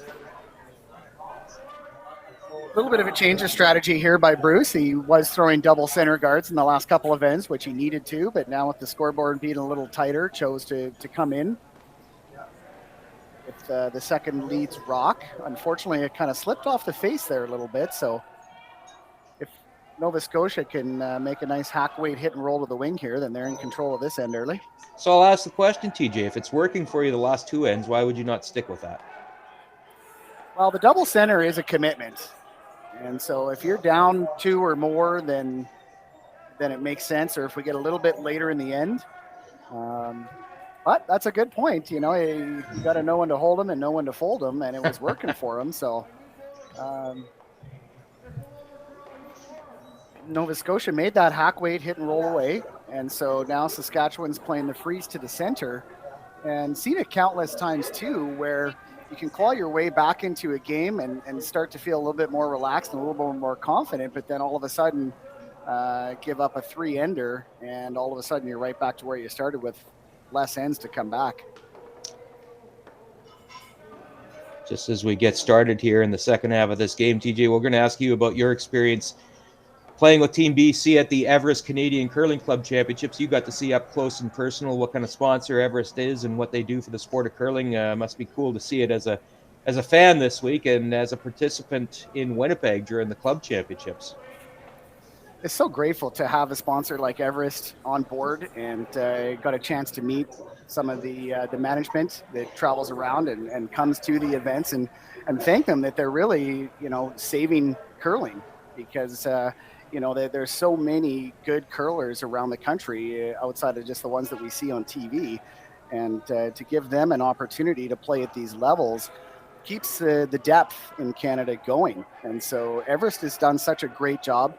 A little bit of a change of strategy here by Bruce. He was throwing double center guards in the last couple of ends, which he needed to, but now with the scoreboard being a little tighter, chose to come in with the second lead's rock. Unfortunately, it kind of slipped off the face there a little bit, so if Nova Scotia can make a nice hack weight hit and roll to the wing here, then they're in control of this end early. So I'll ask the question, TJ, if it's working for you the last 2 ends, why would you not stick with that? Well, the double center is a commitment. And so if you're down 2 or more, then it makes sense. Or if we get a little bit later in the end. But that's a good point. You got to know when to hold them and know when to fold them. And it was working for them. So Nova Scotia made that hack weight hit and roll away. And so now Saskatchewan's playing the freeze to the center. And seen it countless times too, where you can claw your way back into a game and start to feel a little bit more relaxed and a little bit more confident, but then all of a sudden give up a 3-ender, and all of a sudden you're right back to where you started with less ends to come back. Just as we get started here in the second half of this game, TJ, we're going to ask you about your experience playing with Team BC at the Everest Canadian Curling Club Championships. You got to see up close and personal what kind of sponsor Everest is and what they do for the sport of curling. Must be cool to see it as a fan this week and as a participant in Winnipeg during the club championships. It's so grateful to have a sponsor like Everest on board, and got a chance to meet some of the management that travels around and comes to the events and thank them that they're really, saving curling, because there's so many good curlers around the country outside of just the ones that we see on TV. And to give them an opportunity to play at these levels keeps the depth in Canada going. And so Everest has done such a great job.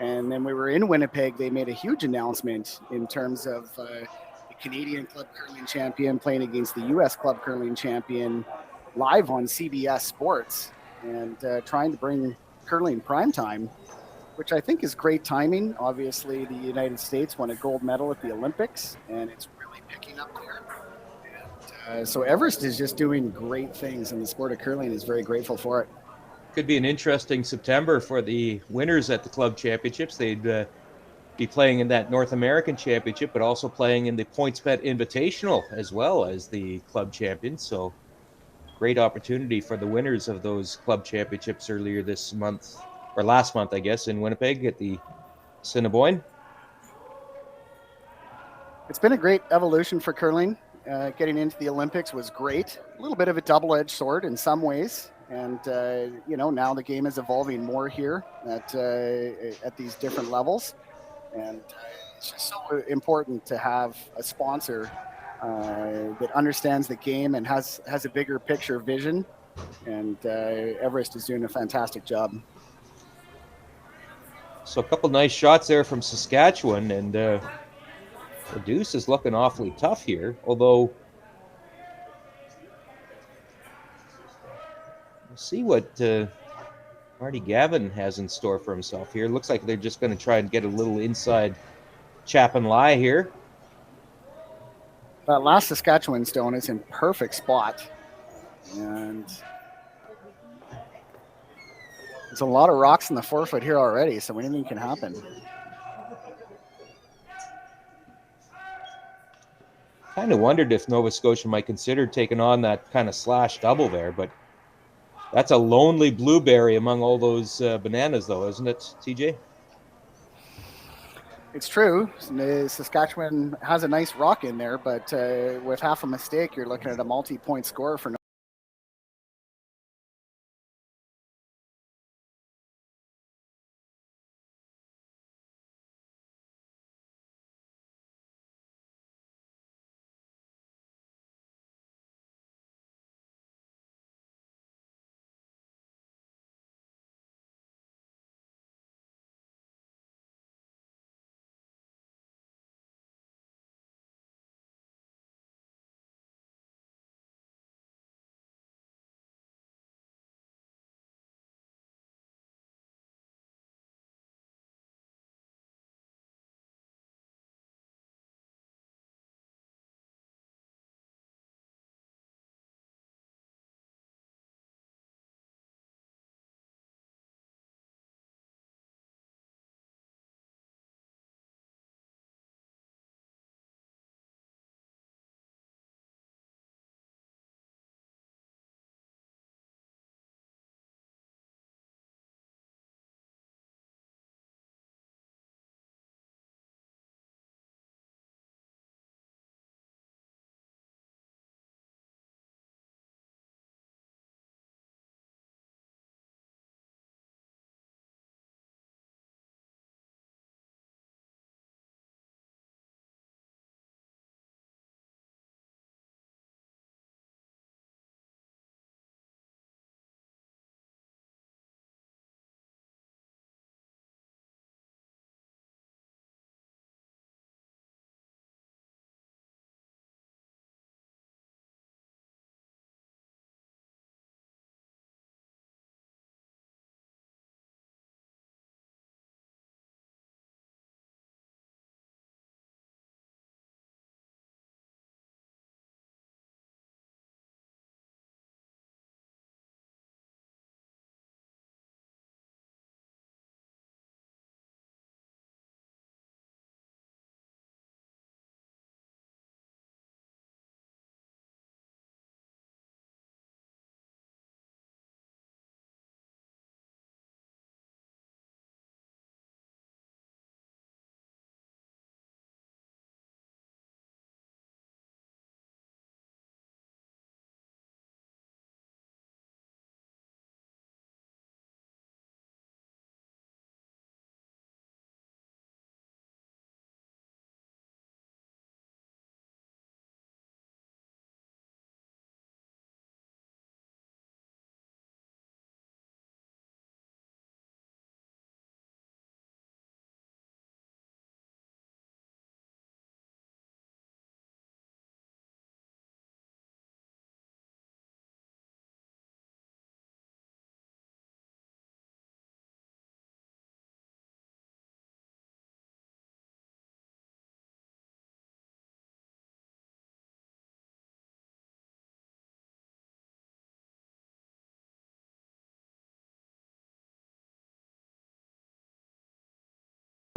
And then we were in Winnipeg, they made a huge announcement in terms of the Canadian Club Curling Champion playing against the U.S. Club Curling Champion live on CBS Sports, and trying to bring curling primetime, which I think is great timing. Obviously, the United States won a gold medal at the Olympics, and it's really picking up there. So Everest is just doing great things, and the sport of curling is very grateful for it. Could be an interesting September for the winners at the club championships. They'd be playing in that North American championship, but also playing in the PointsBet Invitational as well as the club champions. So great opportunity for the winners of those club championships earlier this month, or last month, I guess, in Winnipeg at the Assiniboine. It's been a great evolution for curling. Getting into the Olympics was great. A little bit of a double-edged sword in some ways, and now the game is evolving more here at these different levels, and it's just so important to have a sponsor that understands the game and has a bigger picture vision. And Everest is doing a fantastic job. So a couple nice shots there from Saskatchewan, and the deuce is looking awfully tough here, although we'll see what Marty Gavin has in store for himself here. Looks like they're just going to try and get a little inside chap and lie here. That last Saskatchewan stone is in perfect spot, and there's a lot of rocks in the forefoot here already, so anything can happen. Kind of wondered if Nova Scotia might consider taking on that kind of slash double there, but that's a lonely blueberry among all those bananas, though, isn't it, TJ? It's true. Saskatchewan has a nice rock in there, but with half a mistake, you're looking at a multi-point score for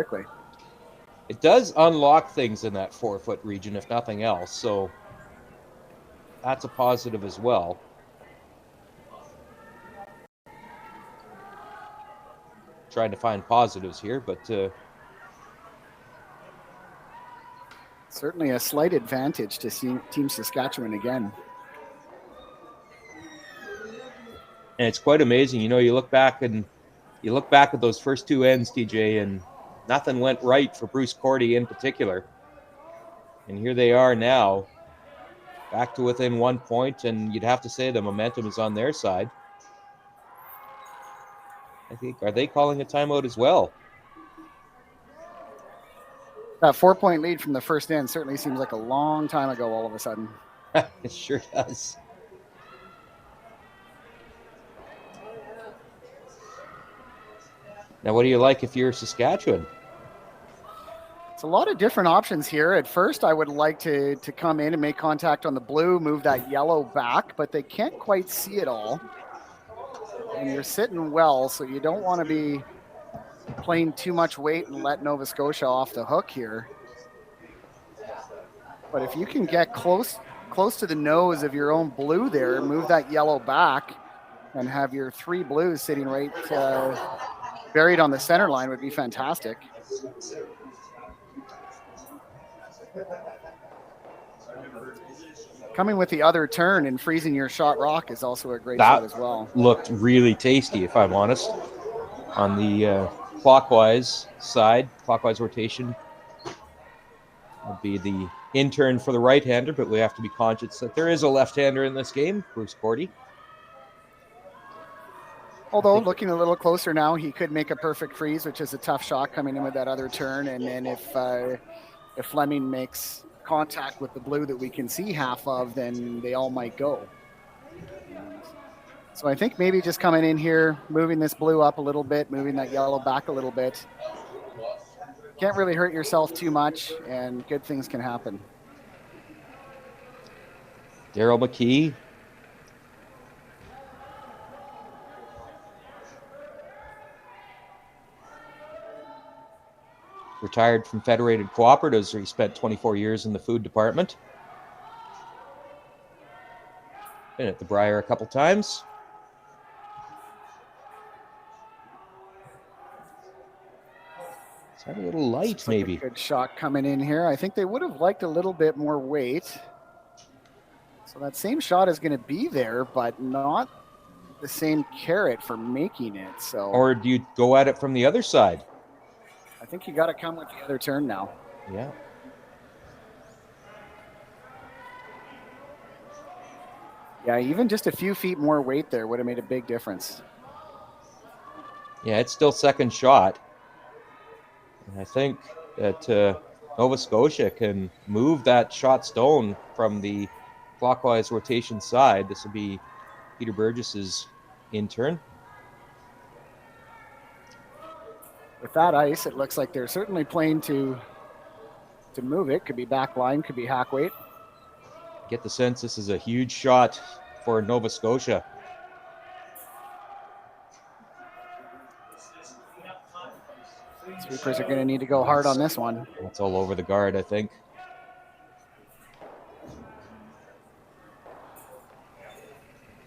quickly. It does unlock things in that 4-foot region, if nothing else. So that's a positive as well. Trying to find positives here, but certainly a slight advantage to see Team Saskatchewan again. And it's quite amazing. You look back at those first two ends, TJ, and nothing went right for Bruce Cordy in particular. And here they are now, back to within 1 point, and you'd have to say the momentum is on their side. I think, are they calling a timeout as well? That 4-point lead from the first end certainly seems like a long time ago all of a sudden. It sure does. Now, what do you like if you're Saskatchewan? It's a lot of different options here. At first, I would like to come in and make contact on the blue, move that yellow back, but they can't quite see it all. And you're sitting well, so you don't want to be playing too much weight and let Nova Scotia off the hook here. But if you can get close to the nose of your own blue there, move that yellow back, and have your 3 blues sitting right buried on the center line would be fantastic. Coming with the other turn and freezing your shot rock is also a great shot as well. Looked really tasty, if I'm honest. On the clockwise side, clockwise rotation would be the in-turn for the right-hander, but we have to be conscious that there is a left-hander in this game, Bruce Cordy. Although looking a little closer now, he could make a perfect freeze, which is a tough shot coming in with that other turn. And then if Fleming makes contact with the blue that we can see half of, then they all might go. So I think maybe just coming in here, moving this blue up a little bit, moving that yellow back a little bit. Can't really hurt yourself too much, and good things can happen. Daryl McKee. Retired from Federated Cooperatives, where he spent 24 years in the food department. Been at the Briar a couple times. Is that a little light, maybe? Like a good shot coming in here. I think they would have liked a little bit more weight. So that same shot is going to be there, but not the same carrot for making it. So, or do you go at it from the other side? I think you got to come with the other turn now. Yeah. Yeah, even just a few feet more weight there would have made a big difference. Yeah, it's still second shot. And I think that Nova Scotia can move that shot stone from the clockwise rotation side. This will be Peter Burgess's in turn. With that ice, it looks like they're certainly playing to move it. Could be back line, could be hack weight. Get the sense this is a huge shot for Nova Scotia. Sweepers are going to need to go hard on this one. It's all over the guard, I think.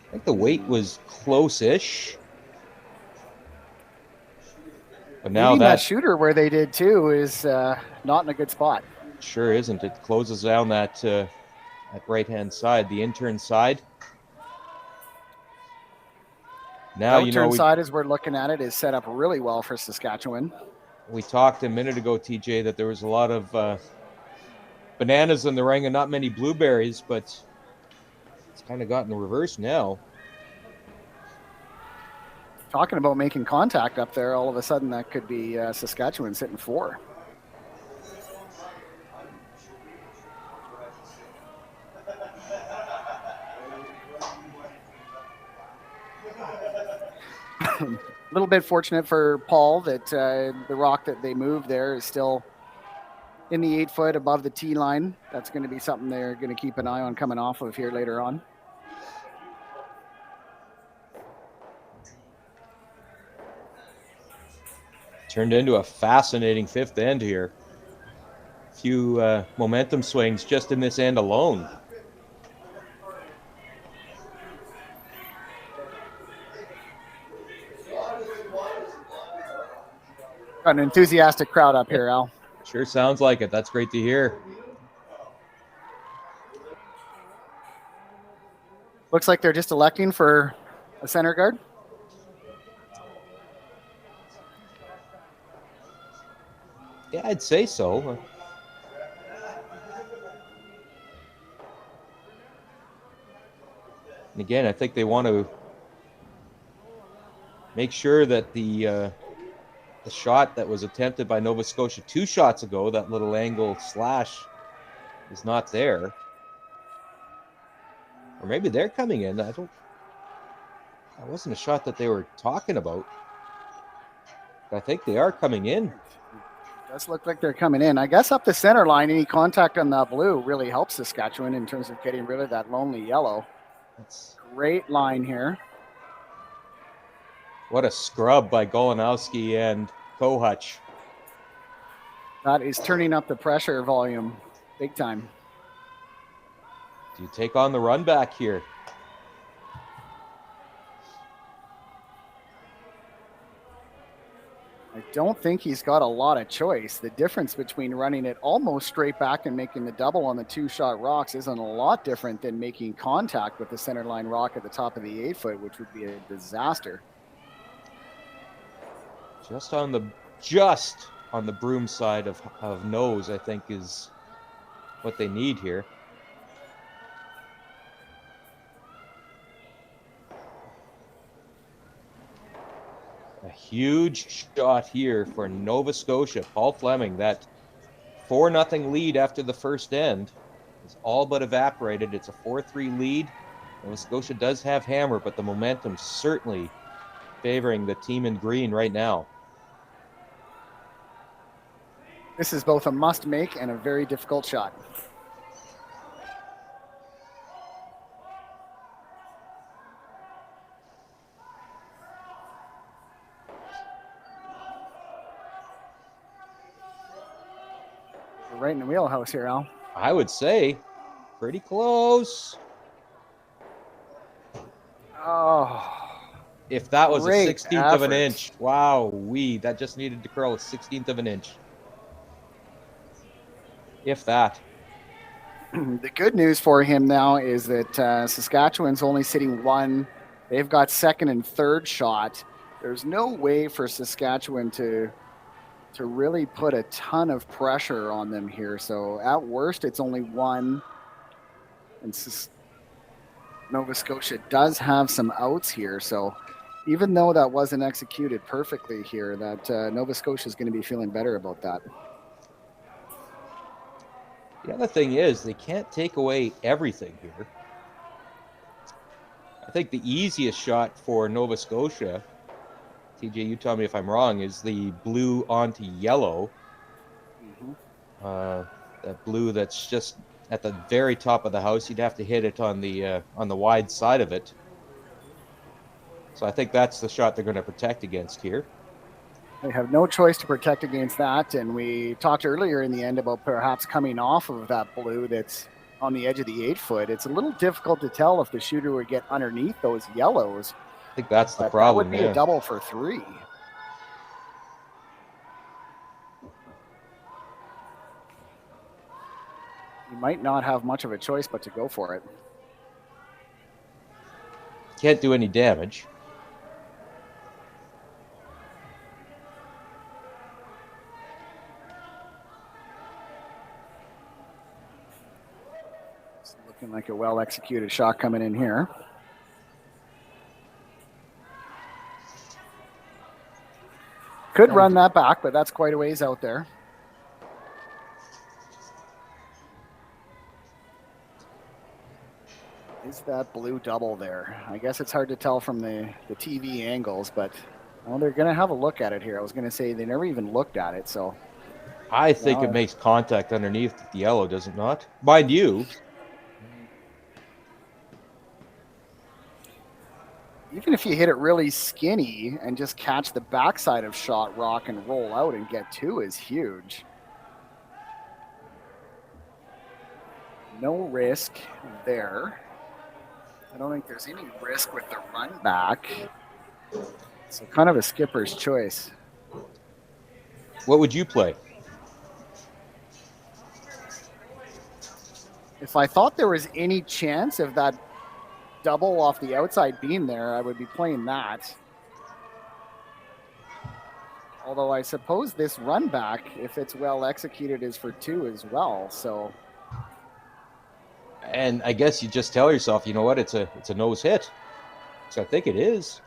I think the weight was close-ish. But now that shooter where they did too is not in a good spot. Sure isn't. It closes down that right-hand side, the intern side. Now, the outturn side, as we're looking at it, is set up really well for Saskatchewan. We talked a minute ago, TJ, that there was a lot of bananas in the ring and not many blueberries, but it's kind of gotten the reverse now. Talking about making contact up there, all of a sudden that could be Saskatchewan sitting 4. A little bit fortunate for Paul that the rock that they moved there is still in the 8 foot above the tee line. That's going to be something they're going to keep an eye on coming off of here later on. Turned into a fascinating fifth end here. A few momentum swings just in this end alone. Got an enthusiastic crowd up here, Al. Sure sounds like it. That's great to hear. Looks like they're just electing for a center guard. Yeah, I'd say so. And again, I think they want to make sure that the shot that was attempted by Nova Scotia 2 shots ago, that little angle slash, is not there. Or maybe they're coming in. That wasn't a shot that they were talking about. I think they are coming in. It does look like they're coming in. I guess up the center line, any contact on that blue really helps Saskatchewan in terms of getting rid of that lonely yellow. That's great line here. What a scrub by Golanowski and Kohutch. That is turning up the pressure volume big time. Do you take on the run back here? I don't think he's got a lot of choice. The difference between running it almost straight back and making the double on the 2-shot rocks isn't a lot different than making contact with the center line rock at the top of the 8-foot, which would be a disaster. Just on the broom side of nose, I think, is what they need here. A huge shot here for Nova Scotia. Paul Fleming, that 4-0 lead after the first end is all but evaporated. It's a 4-3 lead. Nova Scotia does have hammer, but the momentum certainly favoring the team in green right now. This is both a must-make and a very difficult shot. We're right in the wheelhouse here, Al. I would say pretty close. Oh. If that was a 16th of an effort. inch. Wow, that just needed to curl a 16th of an inch. If that. The good news for him now is that Saskatchewan's only sitting one. They've got second and third shot. There's no way for Saskatchewan to really put a ton of pressure on them here. So at worst, it's only one. And Nova Scotia does have some outs here. So even though that wasn't executed perfectly here, that Nova Scotia is going to be feeling better about that. The other thing is they can't take away everything here. I think the easiest shot for Nova Scotia, TJ, you tell me if I'm wrong, is the blue onto yellow. Mm-hmm. That blue that's just at the very top of the house. You'd have to hit it on the wide side of it. So I think that's the shot they're going to protect against here. They have no choice to protect against that. And we talked earlier in the end about perhaps coming off of that blue that's on the edge of the 8-foot. It's a little difficult to tell if the shooter would get underneath those yellows. I think that's the problem. That would be a double for 3. You might not have much of a choice but to go for it. Can't do any damage. It's looking like a well-executed shot coming in here. Could run that back, but that's quite a ways out there. Is that blue double there? I guess it's hard to tell from the TV angles, but well, they're going to have a look at it here. I was going to say they never even looked at it, so. I think it makes contact underneath the yellow, does it not? Mind you. even if you hit it really skinny and just catch the backside of shot rock and roll out and get two is huge. No risk there. I don't think there's any risk with the run back. So kind of a skipper's choice. What would you play? If I thought there was any chance of that double off the outside being there, I would be playing that. Although I suppose this run back, if it's well executed, is for two as well. So, and I guess you just tell yourself, you know what, it's a nose hit. So I think it is.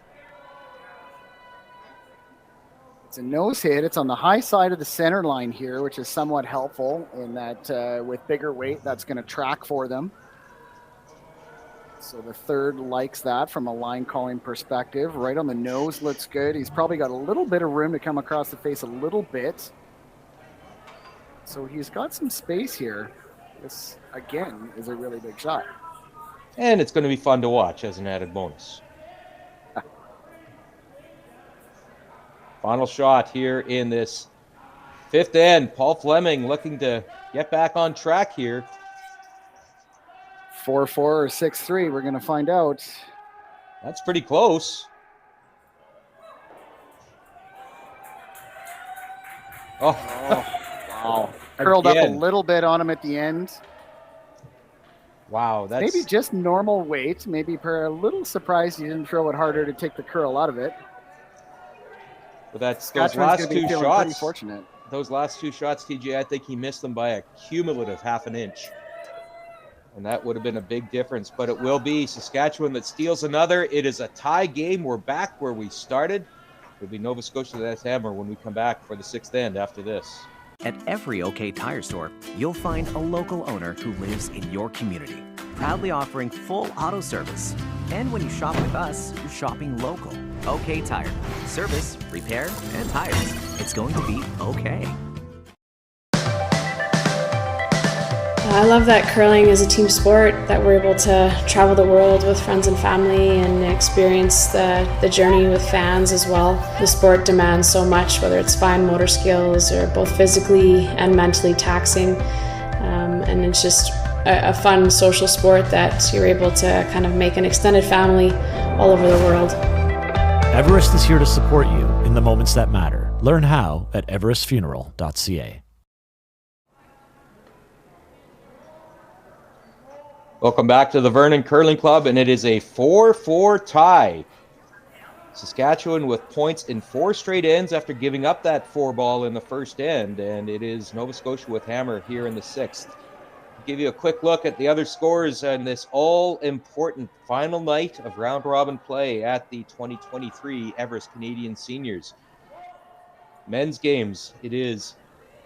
It's a nose hit. It's on the high side of the center line here, which is somewhat helpful in that with bigger weight, that's going to track for them. So the third likes that from a line calling perspective. Right on the nose looks good. He's probably got a little bit of room to come across the face a little bit. So he's got some space here. This, again, is a really big shot. And it's going to be fun to watch as an added bonus. Final shot here in this fifth end. Paul Fleming looking to get back on track here. 4-4 or 6-3, we're going to find out. That's pretty close. Oh, wow. Curled up a little bit on him at the end. Wow, that's maybe just normal weight. Maybe a little surprised you didn't throw it harder to take the curl out of it. But that's those last two shots. Pretty fortunate. Those last two shots, TJ, I think he missed them by a cumulative half an inch. And that would have been a big difference. But it will be Saskatchewan that steals another. It is a tie game. We're back where we started. It'll be Nova Scotia that's Hammer when we come back for the sixth end after this. At every OK Tire store, you'll find a local owner who lives in your community, proudly offering full auto service. And when you shop with us, you're shopping local. OK Tire. Service, repair, and tires. It's going to be okay. I love that curling is a team sport, that we're able to travel the world with friends and family and experience the journey with fans as well. The sport demands so much, whether it's fine motor skills or both physically and mentally taxing. And it's just a fun social sport that you're able to kind of make an extended family all over the world. Everest is here to support you in the moments that matter. Learn how at everestfuneral.ca. Welcome back to the Vernon Curling Club, and it is a 4-4 tie. Saskatchewan with points in 4 straight ends after giving up that 4-ball in the first end, and it is Nova Scotia with hammer here in the sixth. I'll give you a quick look at the other scores on this all-important final night of round-robin play at the 2023 Everest Canadian Seniors. Men's games, it is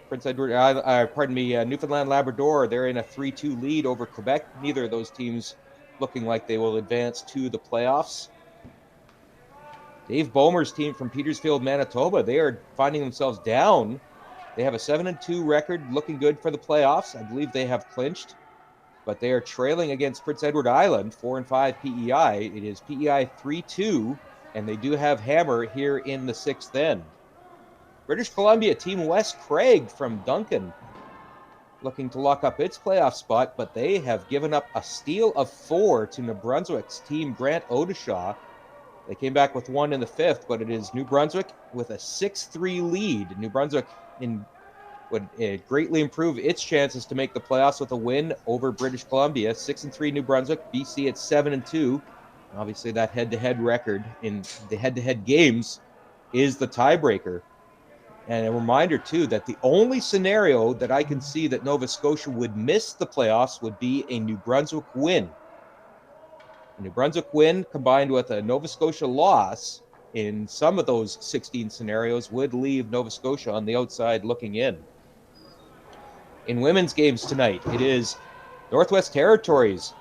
Prince Edward, Newfoundland Labrador. They're in a 3-2 lead over Quebec. Neither of those teams looking like they will advance to the playoffs. Dave Bomer's team from Petersfield, Manitoba, they are finding themselves down. They have a 7-2 record, looking good for the playoffs. I believe they have clinched, but they are trailing against Prince Edward Island, 4-5 PEI. It is PEI 3-2, and they do have hammer here in the sixth end. British Columbia team Wes Craig from Duncan looking to lock up its playoff spot, but they have given up a steal of 4 to New Brunswick's team Grant Odishaw. They came back with 1 in the fifth, but it is New Brunswick with a 6-3 lead. New Brunswick would greatly improve its chances to make the playoffs with a win over British Columbia. 6-3 New Brunswick, BC at 7-2. Obviously that head-to-head record in the head-to-head games is the tiebreaker. And a reminder, too, that the only scenario that I can see that Nova Scotia would miss the playoffs would be a New Brunswick win. A New Brunswick win combined with a Nova Scotia loss in some of those 16 scenarios would leave Nova Scotia on the outside looking in. In women's games tonight, it is Northwest Territories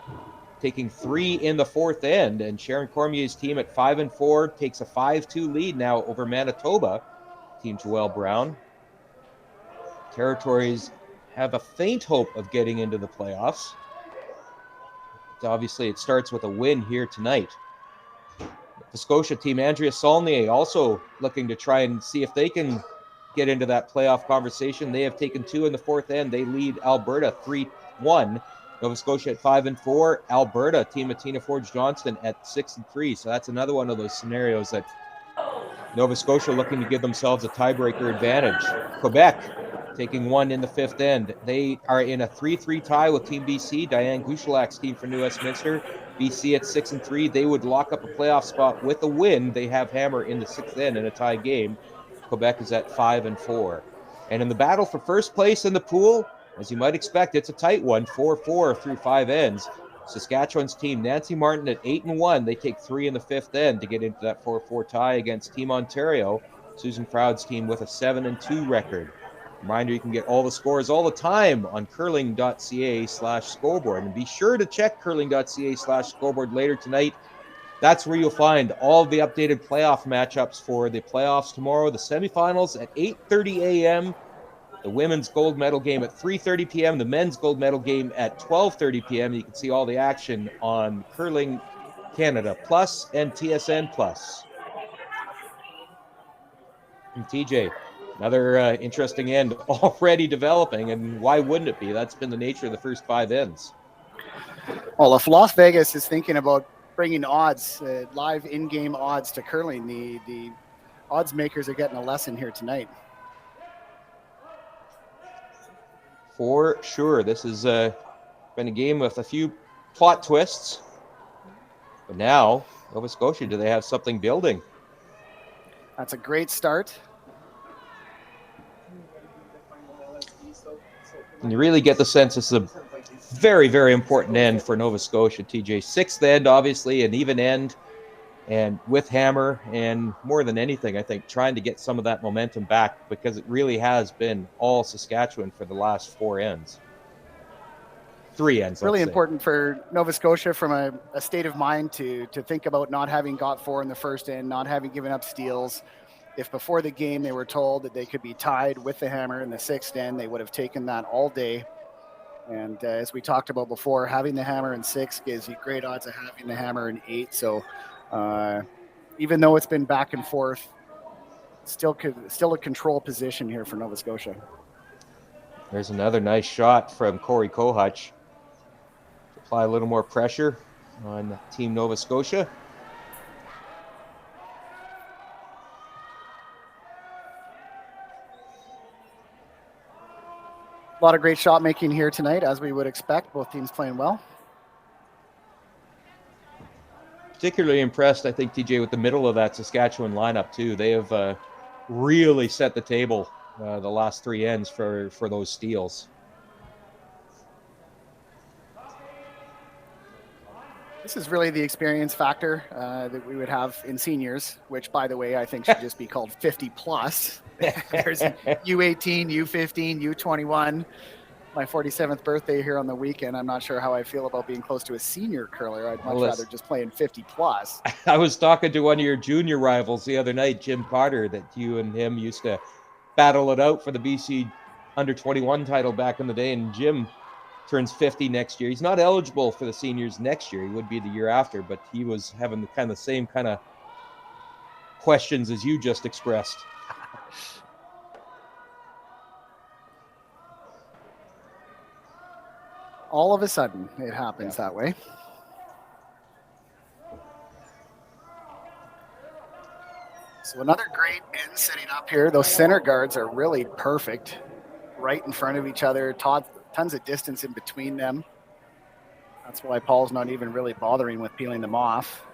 taking 3 in the fourth end, and Sharon Cormier's team at 5-4 takes a 5-2 lead now over Manitoba. Team Joelle Brown. Territories have a faint hope of getting into the playoffs. Obviously, it starts with a win here tonight. The Scotia team, Andrea Saulnier, also looking to try and see if they can get into that playoff conversation. They have taken 2 in the fourth end. They lead Alberta 3-1. Nova Scotia at 5-4. Alberta, team of Tina Forge Johnston, at 6-3. So that's another one of those scenarios that Nova Scotia looking to give themselves a tiebreaker advantage. Quebec taking 1 in the fifth end. They are in a 3-3 tie with Team BC. Diane Gushalak's team from New Westminster. BC at 6-3. They would lock up a playoff spot with a win. They have Hammer in the sixth end in a tie game. Quebec is at 5-4. And in the battle for first place in the pool, as you might expect, it's a tight one, 4-4 through 5 ends. Saskatchewan's team, Nancy Martin at 8-1. They take 3 in the fifth end to get into that 4-4 tie against Team Ontario. Susan Froud's team with a 7-2 record. Reminder, you can get all the scores all the time on curling.ca/scoreboard. And be sure to check curling.ca/scoreboard later tonight. That's where you'll find all the updated playoff matchups for the playoffs tomorrow. The semifinals at 8:30 a.m., the women's gold medal game at 3:30 p.m., the men's gold medal game at 12:30 p.m. You can see all the action on Curling Canada Plus and TSN Plus. And TJ, another interesting end already developing, and why wouldn't it be? That's been the nature of the first 5 ends. Well, if Las Vegas is thinking about bringing odds, live in-game odds to curling, the odds makers are getting a lesson here tonight. For sure. This has been a game with a few plot twists. But now, Nova Scotia, do they have something building? That's a great start. And you really get the sense this is a very, very important end for Nova Scotia, TJ. Sixth end, obviously, an even end. And with Hammer, and more than anything, I think, trying to get some of that momentum back, because it really has been all Saskatchewan for the last 4 ends. 3 ends, really important for Nova Scotia from a state of mind to think about not having got 4 in the first end, not having given up steals. If before the game they were told that they could be tied with the Hammer in the sixth end, they would have taken that all day. And as we talked about before, having the Hammer in 6 gives you great odds of having the Hammer in 8. So even though it's been back and forth, still a control position here for Nova Scotia. There's another nice shot from Corey Kohutch to apply a little more pressure on Team Nova Scotia. A lot of great shot making here tonight, as we would expect. Both teams playing well. Particularly impressed, I think, TJ, with the middle of that Saskatchewan lineup, too. They have really set the table the last 3 ends for those steals. This is really the experience factor that we would have in seniors, which, by the way, I think should just be called 50 plus. There's U18, U15, U21. My 47th birthday here on the weekend. I'm not sure how I feel about being close to a senior curler. I'd much rather just play in 50 plus. I was talking to one of your junior rivals the other night, Jim Carter, that you and him used to battle it out for the BC under 21 title back in the day. And Jim turns 50 next year. He's not eligible for the seniors next year. He would be the year after, but he was having the same kind of questions as you just expressed. All of a sudden, it happens that way. So another great end setting up here. Those center guards are really perfect, right in front of each other. Tons of distance in between them. That's why Paul's not even really bothering with peeling them off.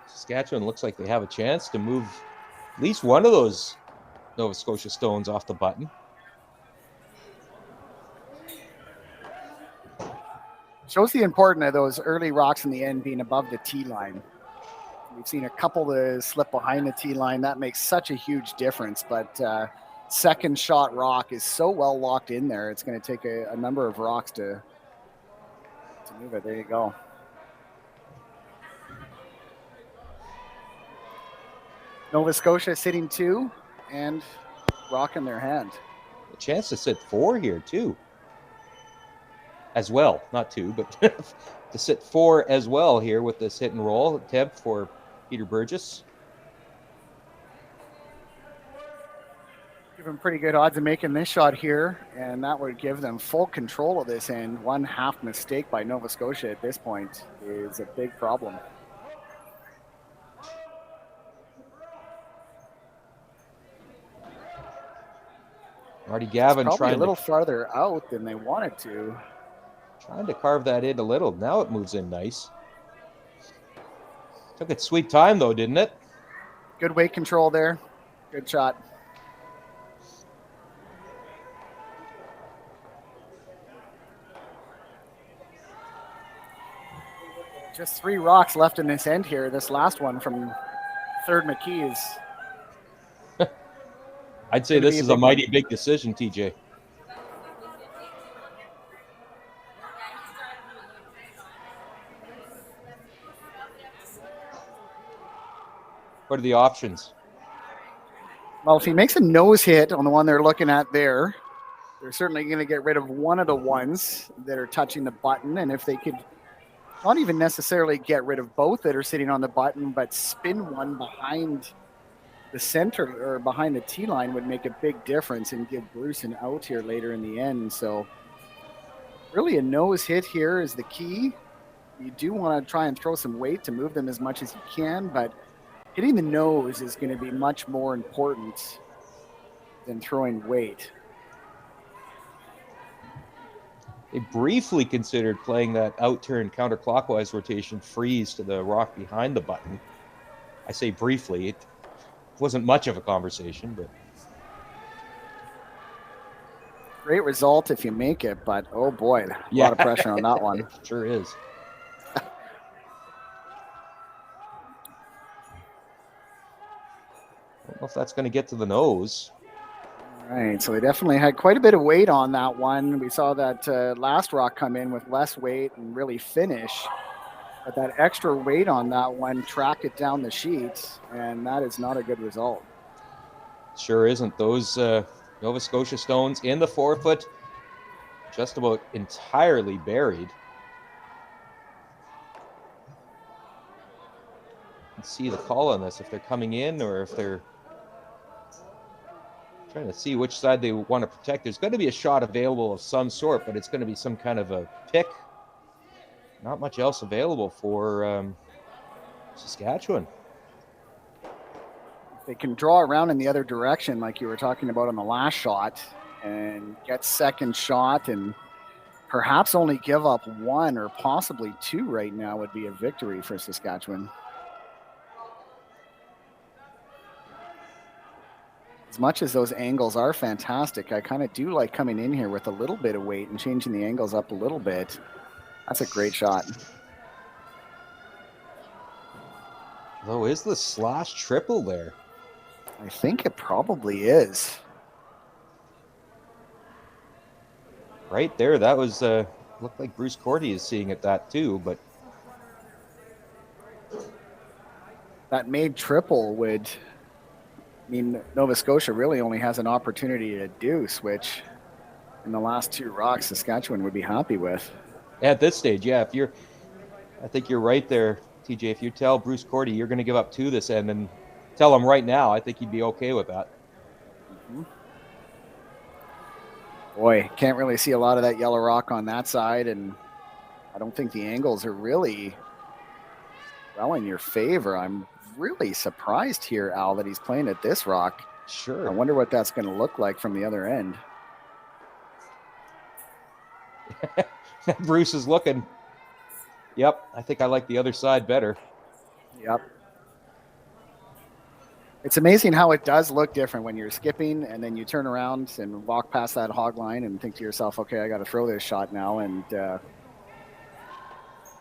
Saskatchewan looks like they have a chance to move at least one of those Nova Scotia stones off the button. Shows the importance of those early rocks in the end being above the tee line. We've seen a couple that slip behind the tee line. That makes such a huge difference, but second shot rock is so well locked in there. It's going to take a number of rocks to move it. There you go. Nova Scotia sitting 2 and rock in their hand. A chance to sit 4 here, too. As well. Not 2, but to sit 4 as well here with this hit and roll attempt for Peter Burgess. Give them pretty good odds of making this shot here, and that would give them full control of this end. 1/2 mistake by Nova Scotia at this point is a big problem. Marty Gavin probably trying a little farther out than they wanted to. Trying to carve that in a little. Now it moves in nice. Took its sweet time, though, didn't it? Good weight control there. Good shot. Just 3 rocks left in this end here. This last one from third McKee's. I'd say this is a mighty big decision, TJ. What are the options? Well, if he makes a nose hit on the one they're looking at there, they're certainly going to get rid of one of the ones that are touching the button. And if they could not even necessarily get rid of both that are sitting on the button, but spin one behind the center or behind the tee line would make a big difference and give Bruce an out here later in the end. So really a nose hit here is the key. You do want to try and throw some weight to move them as much as you can, but hitting the nose is going to be much more important than throwing weight. They briefly considered playing that out-turn counterclockwise rotation freeze to the rock behind the button. I say briefly. It wasn't much of a conversation, but... Great result if you make it, but oh boy, a lot of pressure on that one. Sure is. I don't know if that's going to get to the nose. All right, so they definitely had quite a bit of weight on that one. We saw that last rock come in with less weight and really finish. But that extra weight on that one tracked it down the sheet, and that is not a good result. Sure isn't. Those Nova Scotia stones in the 4-foot, just about entirely buried. You can see the call on this, if they're coming in or if they're trying to see which side they want to protect. There's going to be a shot available of some sort, but it's going to be some kind of a pick. Not much else available for Saskatchewan. If they can draw around in the other direction, like you were talking about on the last shot, and get second shot and perhaps only give up 1 or possibly 2 right now would be a victory for Saskatchewan. As much as those angles are fantastic, I kind of do like coming in here with a little bit of weight and changing the angles up a little bit. That's a great shot. Though, is the slash triple there? I think it probably is. Right there, that was looked like Bruce Cordy is seeing it that too, but that made triple would mean Nova Scotia really only has an opportunity to deuce, which in the last 2 rocks Saskatchewan would be happy with. At this stage, yeah. I think you're right there, TJ. If you tell Bruce Cordy you're going to give up 2 this end, and tell him right now, I think he'd be okay with that. Mm-hmm. Boy, can't really see a lot of that yellow rock on that side, and I don't think the angles are really well in your favor. I'm really surprised here, Al, that he's playing at this rock. Sure. I wonder what that's going to look like from the other end. Bruce is looking. Yep, I think I like the other side better. Yep. It's amazing how it does look different when you're skipping and then you turn around and walk past that hog line and think to yourself, okay, I got to throw this shot now, and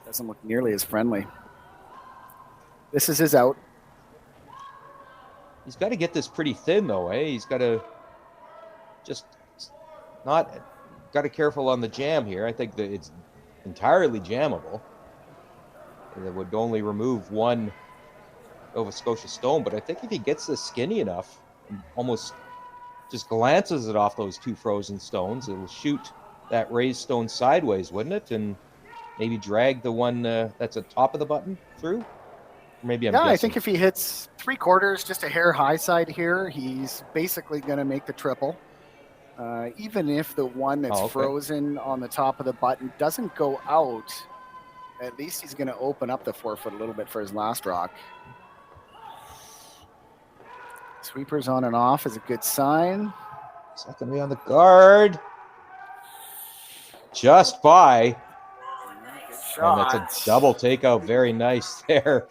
doesn't look nearly as friendly. This is his out. He's got to get this pretty thin, though, eh? He's got to just not... Got to be careful on the jam here. I think that it's entirely jammable. It would only remove 1 Nova Scotia stone, but I think if he gets this skinny enough, almost just glances it off those two frozen stones, it'll shoot that raised stone sideways, wouldn't it? And maybe drag the one that's at top of the button through? Or maybe I'm Yeah, guessing. I think if he hits 3/4, just a hair high side here, he's basically going to make the triple. Even if the one that's frozen on the top of the button doesn't go out, at least he's going to open up the 4-foot a little bit for his last rock. Sweepers on and off is a good sign. Secondly on the guard. Just by. And that's a double takeout. Very nice there.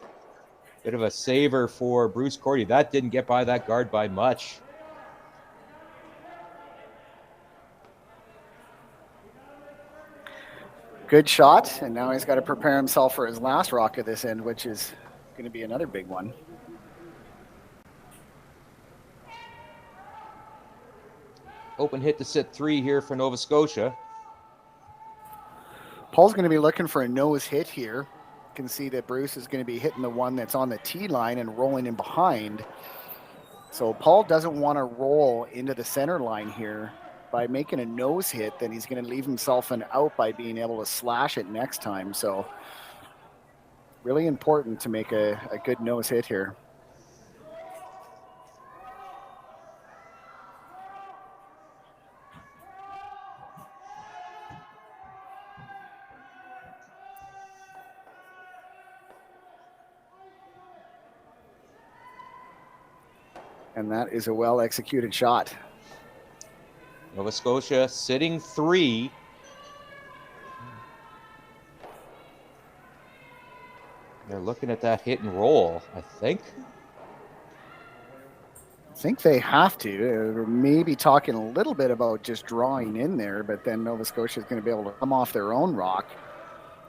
Bit of a saver for Bruce Cordy. That didn't get by that guard by much. Good shot, and now he's got to prepare himself for his last rock at this end, which is going to be another big one. Open hit to sit 3 here for Nova Scotia. Paul's going to be looking for a nose hit here. You can see that Bruce is going to be hitting the one that's on the tee line and rolling in behind. So Paul doesn't want to roll into the center line here. By making a nose hit, then he's going to leave himself an out by being able to slash it next time. So really important to make a good nose hit here. And that is a well-executed shot. Nova Scotia sitting 3. They're looking at that hit and roll, I think. I think they have to. Maybe talking a little bit about just drawing in there, but then Nova Scotia is going to be able to come off their own rock.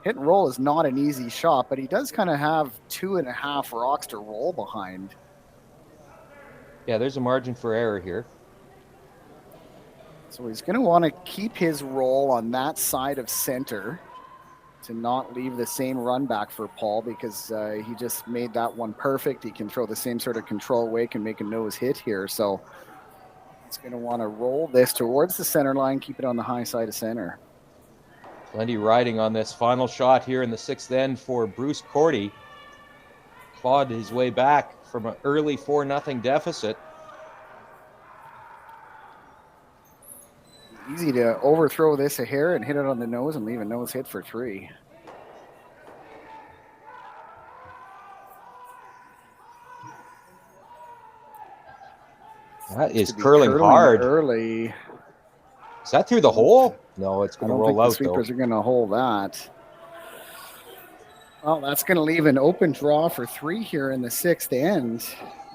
Hit and roll is not an easy shot, but he does kind of have 2.5 rocks to roll behind. Yeah, there's a margin for error here. So he's going to want to keep his roll on that side of center to not leave the same run back for Paul, because he just made that one perfect. He can throw the same sort of control wake and make a nose hit here. So he's going to want to roll this towards the center line, keep it on the high side of center. Plenty riding on this final shot here in the 6th end for Bruce Cordy. Clawed his way back from an early 4-0 deficit. Easy to overthrow this a hair and hit it on the nose and leave a nose hit for 3. That is curling hard. Early. Is that through the hole? No, it's going to roll out. The sweepers are going to hold that. Well, that's going to leave an open draw for 3 here in the 6th end.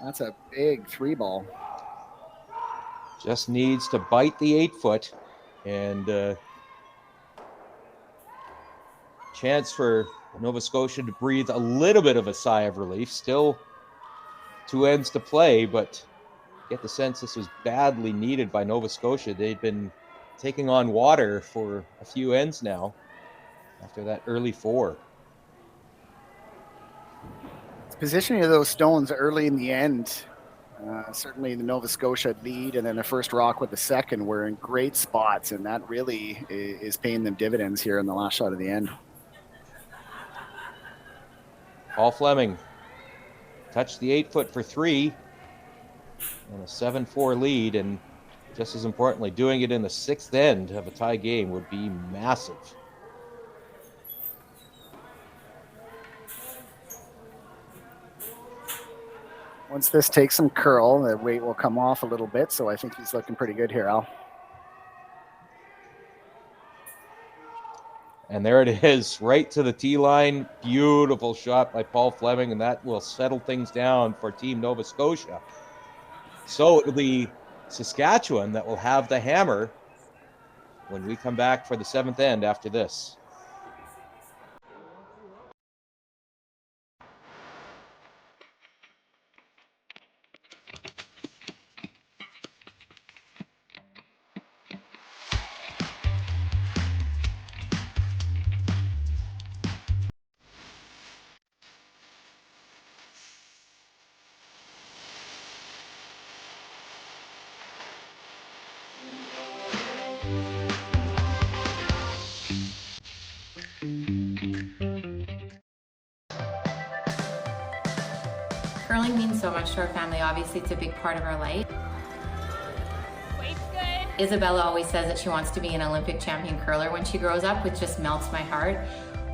That's a big 3-ball. Just needs to bite the 8-foot, and chance for Nova Scotia to breathe a little bit of a sigh of relief. Still 2 ends to play, but get the sense this was badly needed by Nova Scotia. They'd been taking on water for a few ends now after that early 4. Positioning of those stones early in the end, certainly the Nova Scotia lead and then the first rock with the second were in great spots, and that really is paying them dividends here in the last shot of the end. Paul Fleming touched the 8-foot for 3 and a 7-4 lead, and just as importantly, doing it in the 6th end of a tie game would be massive. Once this takes some curl, the weight will come off a little bit, so I think he's looking pretty good here, Al. And there it is, right to the tee line. Beautiful shot by Paul Fleming, and that will settle things down for Team Nova Scotia. So it'll be Saskatchewan that will have the hammer when we come back for the 7th end after this. Curling means so much to our family. Obviously, it's a big part of our life. Isabella always says that she wants to be an Olympic champion curler when she grows up, which just melts my heart.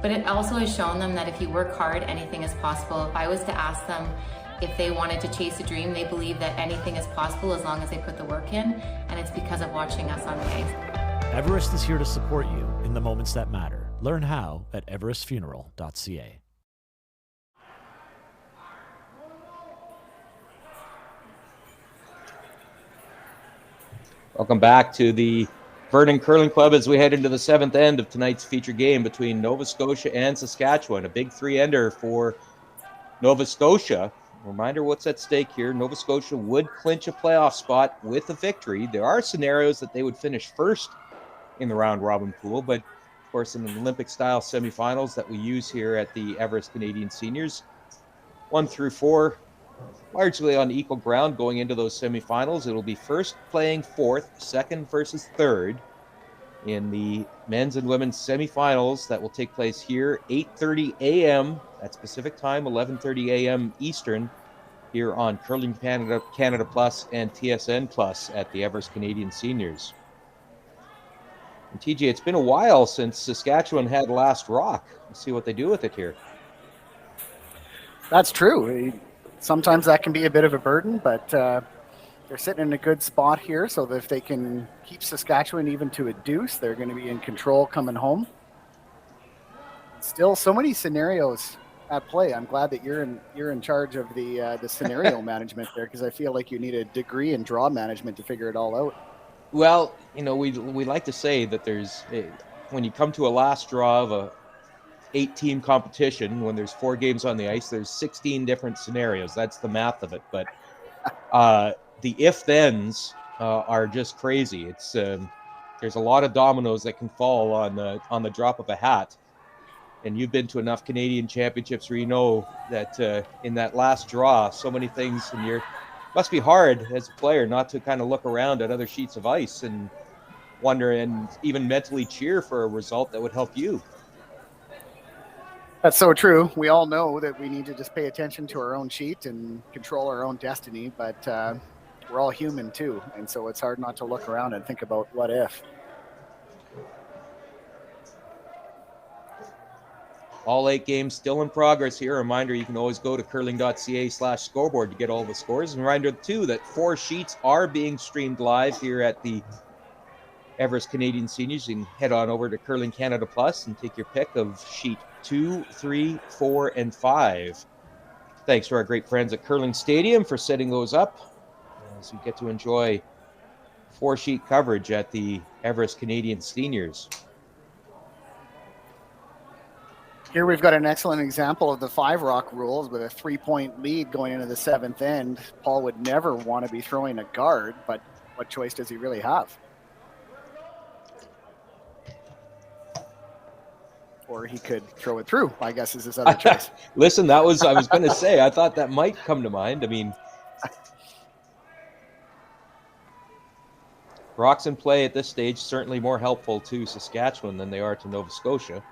But it also has shown them that if you work hard, anything is possible. If I was to ask them if they wanted to chase a dream, they believe that anything is possible as long as they put the work in, and it's because of watching us on the ice. Everest is here to support you in the moments that matter. Learn how at everestfuneral.ca. Welcome back to the Vernon Curling Club as we head into the seventh end of tonight's feature game between Nova Scotia and Saskatchewan. A big three-ender for Nova Scotia. Reminder what's at stake here. Nova Scotia would clinch a playoff spot with a victory. There are scenarios that they would finish first in the round-robin pool, but of course in the Olympic-style semifinals that we use here at the Everest Canadian Seniors, 1 through 4 largely on equal ground going into those semifinals. It'll be first playing fourth, second versus third in the men's and women's semifinals that will take place here, 8:30 a.m. That's Pacific time, 11:30 a.m. Eastern, here on Curling Canada, Canada Plus, and TSN Plus at the Everest Canadian Seniors. And TJ, it's been a while since Saskatchewan had last rock. Let's see what they do with it here. That's true. Sometimes that can be a bit of a burden, but they're sitting in a good spot here. So that if they can keep Saskatchewan even to a deuce, they're going to be in control coming home. Still, so many scenarios at play. I'm glad that you're in charge of the scenario management there, because I feel like you need a degree in draw management to figure it all out. Well, you know, we like to say that when you come to a last draw of a 8-team competition, when there's 4 games on the ice, there's 16 different scenarios. That's the math of it. But the if-thens are just crazy. It's there's a lot of dominoes that can fall on the drop of a hat. And you've been to enough Canadian championships where you know that in that last draw, so many things, and must be hard as a player not to kind of look around at other sheets of ice and wonder and even mentally cheer for a result that would help you. That's so true. We all know that we need to just pay attention to our own sheet and control our own destiny, but we're all human too. And so it's hard not to look around and think about what if. All 8 games still in progress here. A reminder, you can always go to curling.ca/scoreboard to get all the scores. And reminder, too, that 4 sheets are being streamed live here at the Everest Canadian Seniors. You can head on over to Curling Canada Plus and take your pick of sheet 2, 3, 4, and 5. Thanks to our great friends at Curling Stadium for setting those up as we get to enjoy 4-sheet coverage at the Everest Canadian Seniors. Here we've got an excellent example of the 5-rock rules with a 3-point lead going into the 7th end. Paul would never want to be throwing a guard, but what choice does he really have? Or he could throw it through, I guess, is his other choice. Listen, I was going to say, I thought that might come to mind. I mean, rocks in play at this stage certainly more helpful to Saskatchewan than they are to Nova Scotia.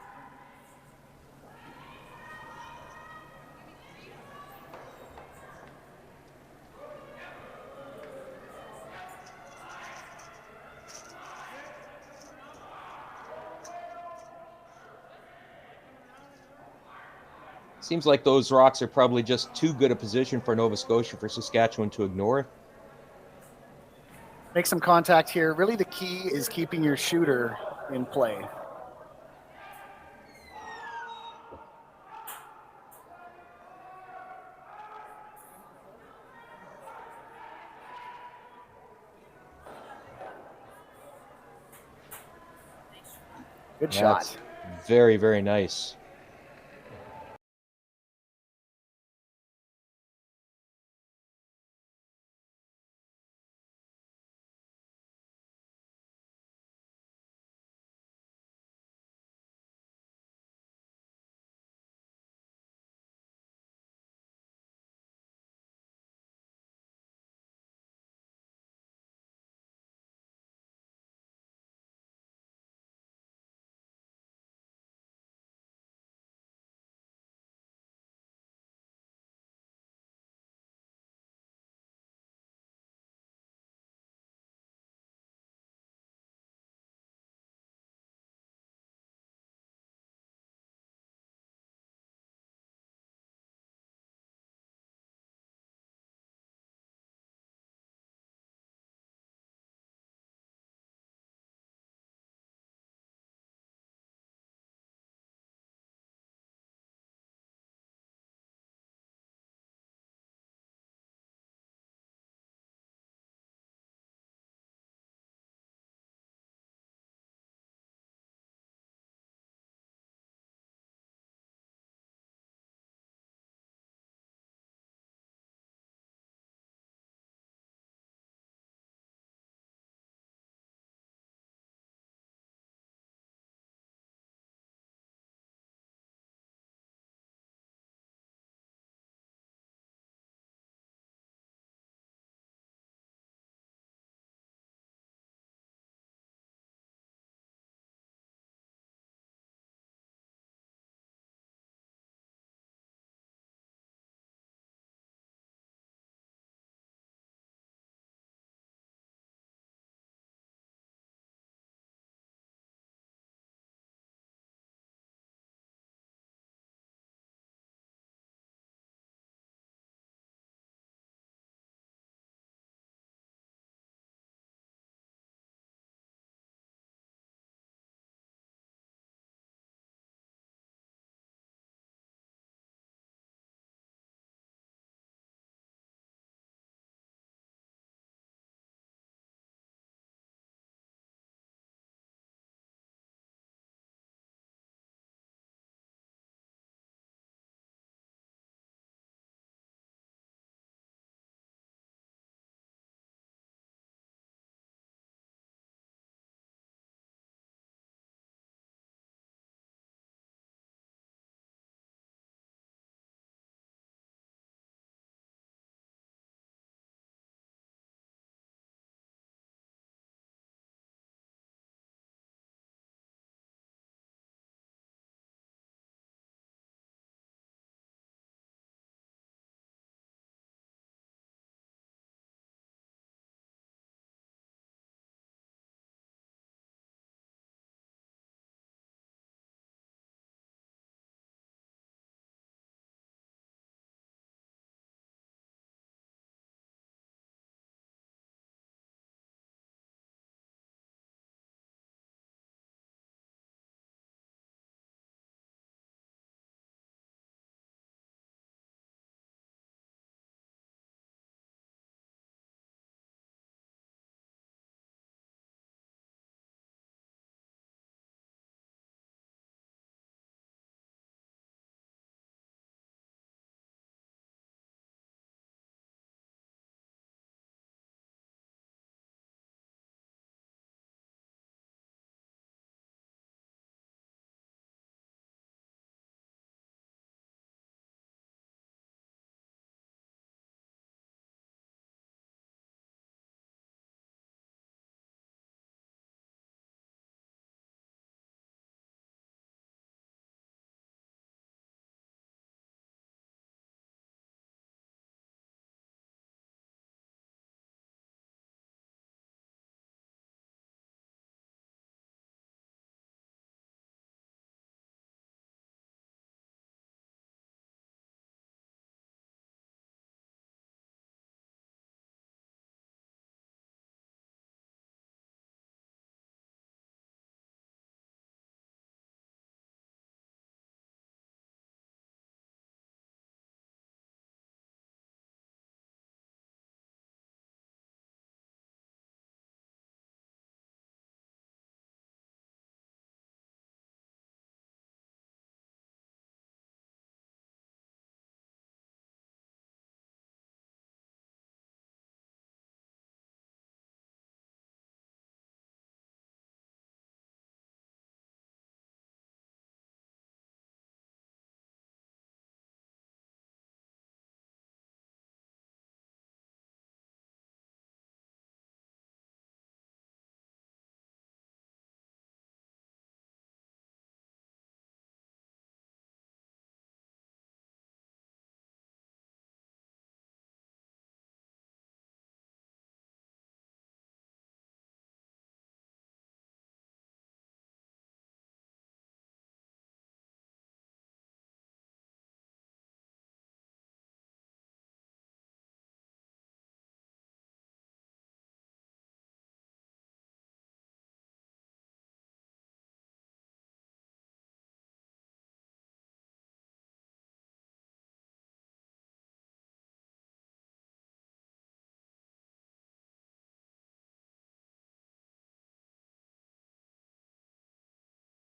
Seems like those rocks are probably just too good a position for Nova Scotia for Saskatchewan to ignore. Make some contact here. Really the key is keeping your shooter in play. Good shot. Very, very nice.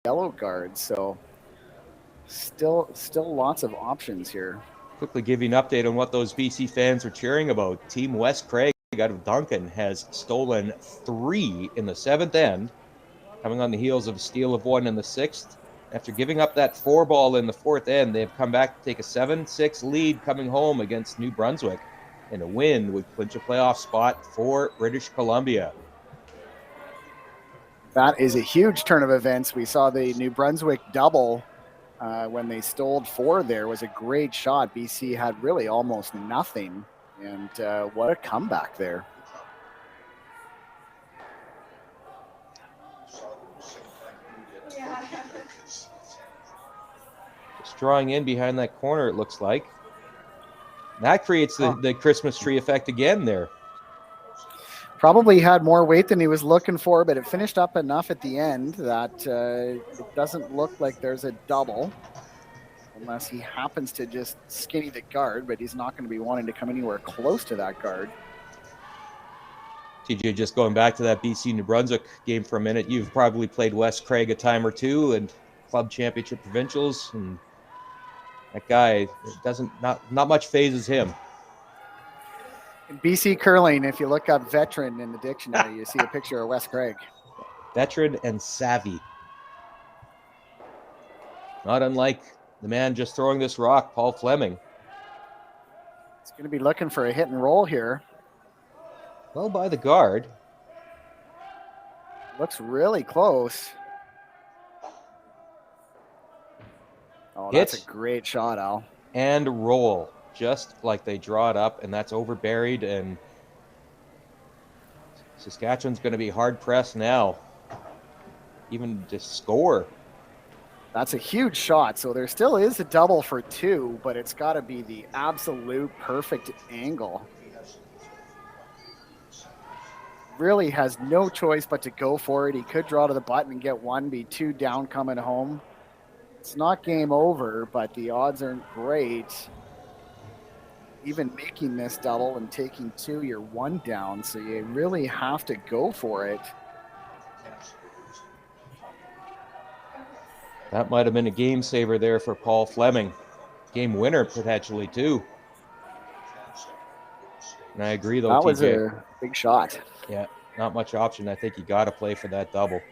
yellow guard. So still lots of options here. Quickly give you an update on what those BC fans are cheering about. Team West Craig out of Duncan has stolen 3 in the 7th end, coming on the heels of a steal of 1 in the 6th. After giving up that 4 ball in the 4th end, they've come back to take a 7-6 lead coming home against New Brunswick, and a win would clinch a playoff spot for British Columbia. That is a huge turn of events. We saw the New Brunswick double when they stole 4 there. Was a great shot. BC had really almost nothing, and what a comeback there. Just drawing in behind that corner, it looks like. That creates the Christmas tree effect again there. Probably had more weight than he was looking for, but it finished up enough at the end that it doesn't look like there's a double, unless he happens to just skinny the guard, but he's not going to be wanting to come anywhere close to that guard. TJ, just going back to that BC New Brunswick game for a minute, you've probably played West Craig a time or two and club championship provincials, and that guy not much phases him. In BC curling, if you look up veteran in the dictionary, you see a picture of West Craig. Veteran and savvy. Not unlike the man just throwing this rock, Paul Fleming. He's going to be looking for a hit and roll here. Well by the guard. Looks really close. Oh, Hit. that's a great shot, Al. And roll, just like they draw it up, and that's over-buried, and Saskatchewan's going to be hard-pressed now, even to score. That's a huge shot, so there still is a double for 2, but it's got to be the absolute perfect angle. Really has no choice but to go for it. He could draw to the button and get 1, be 2 down coming home. It's not game over, but the odds aren't great. Even making this double and taking 2, you're 1 down, so you really have to go for it. That might have been a game saver there for Paul Fleming. Game winner, potentially, too. And I agree, though, that was TJ. a big shot. Yeah, not much option. I think you got to play for that double.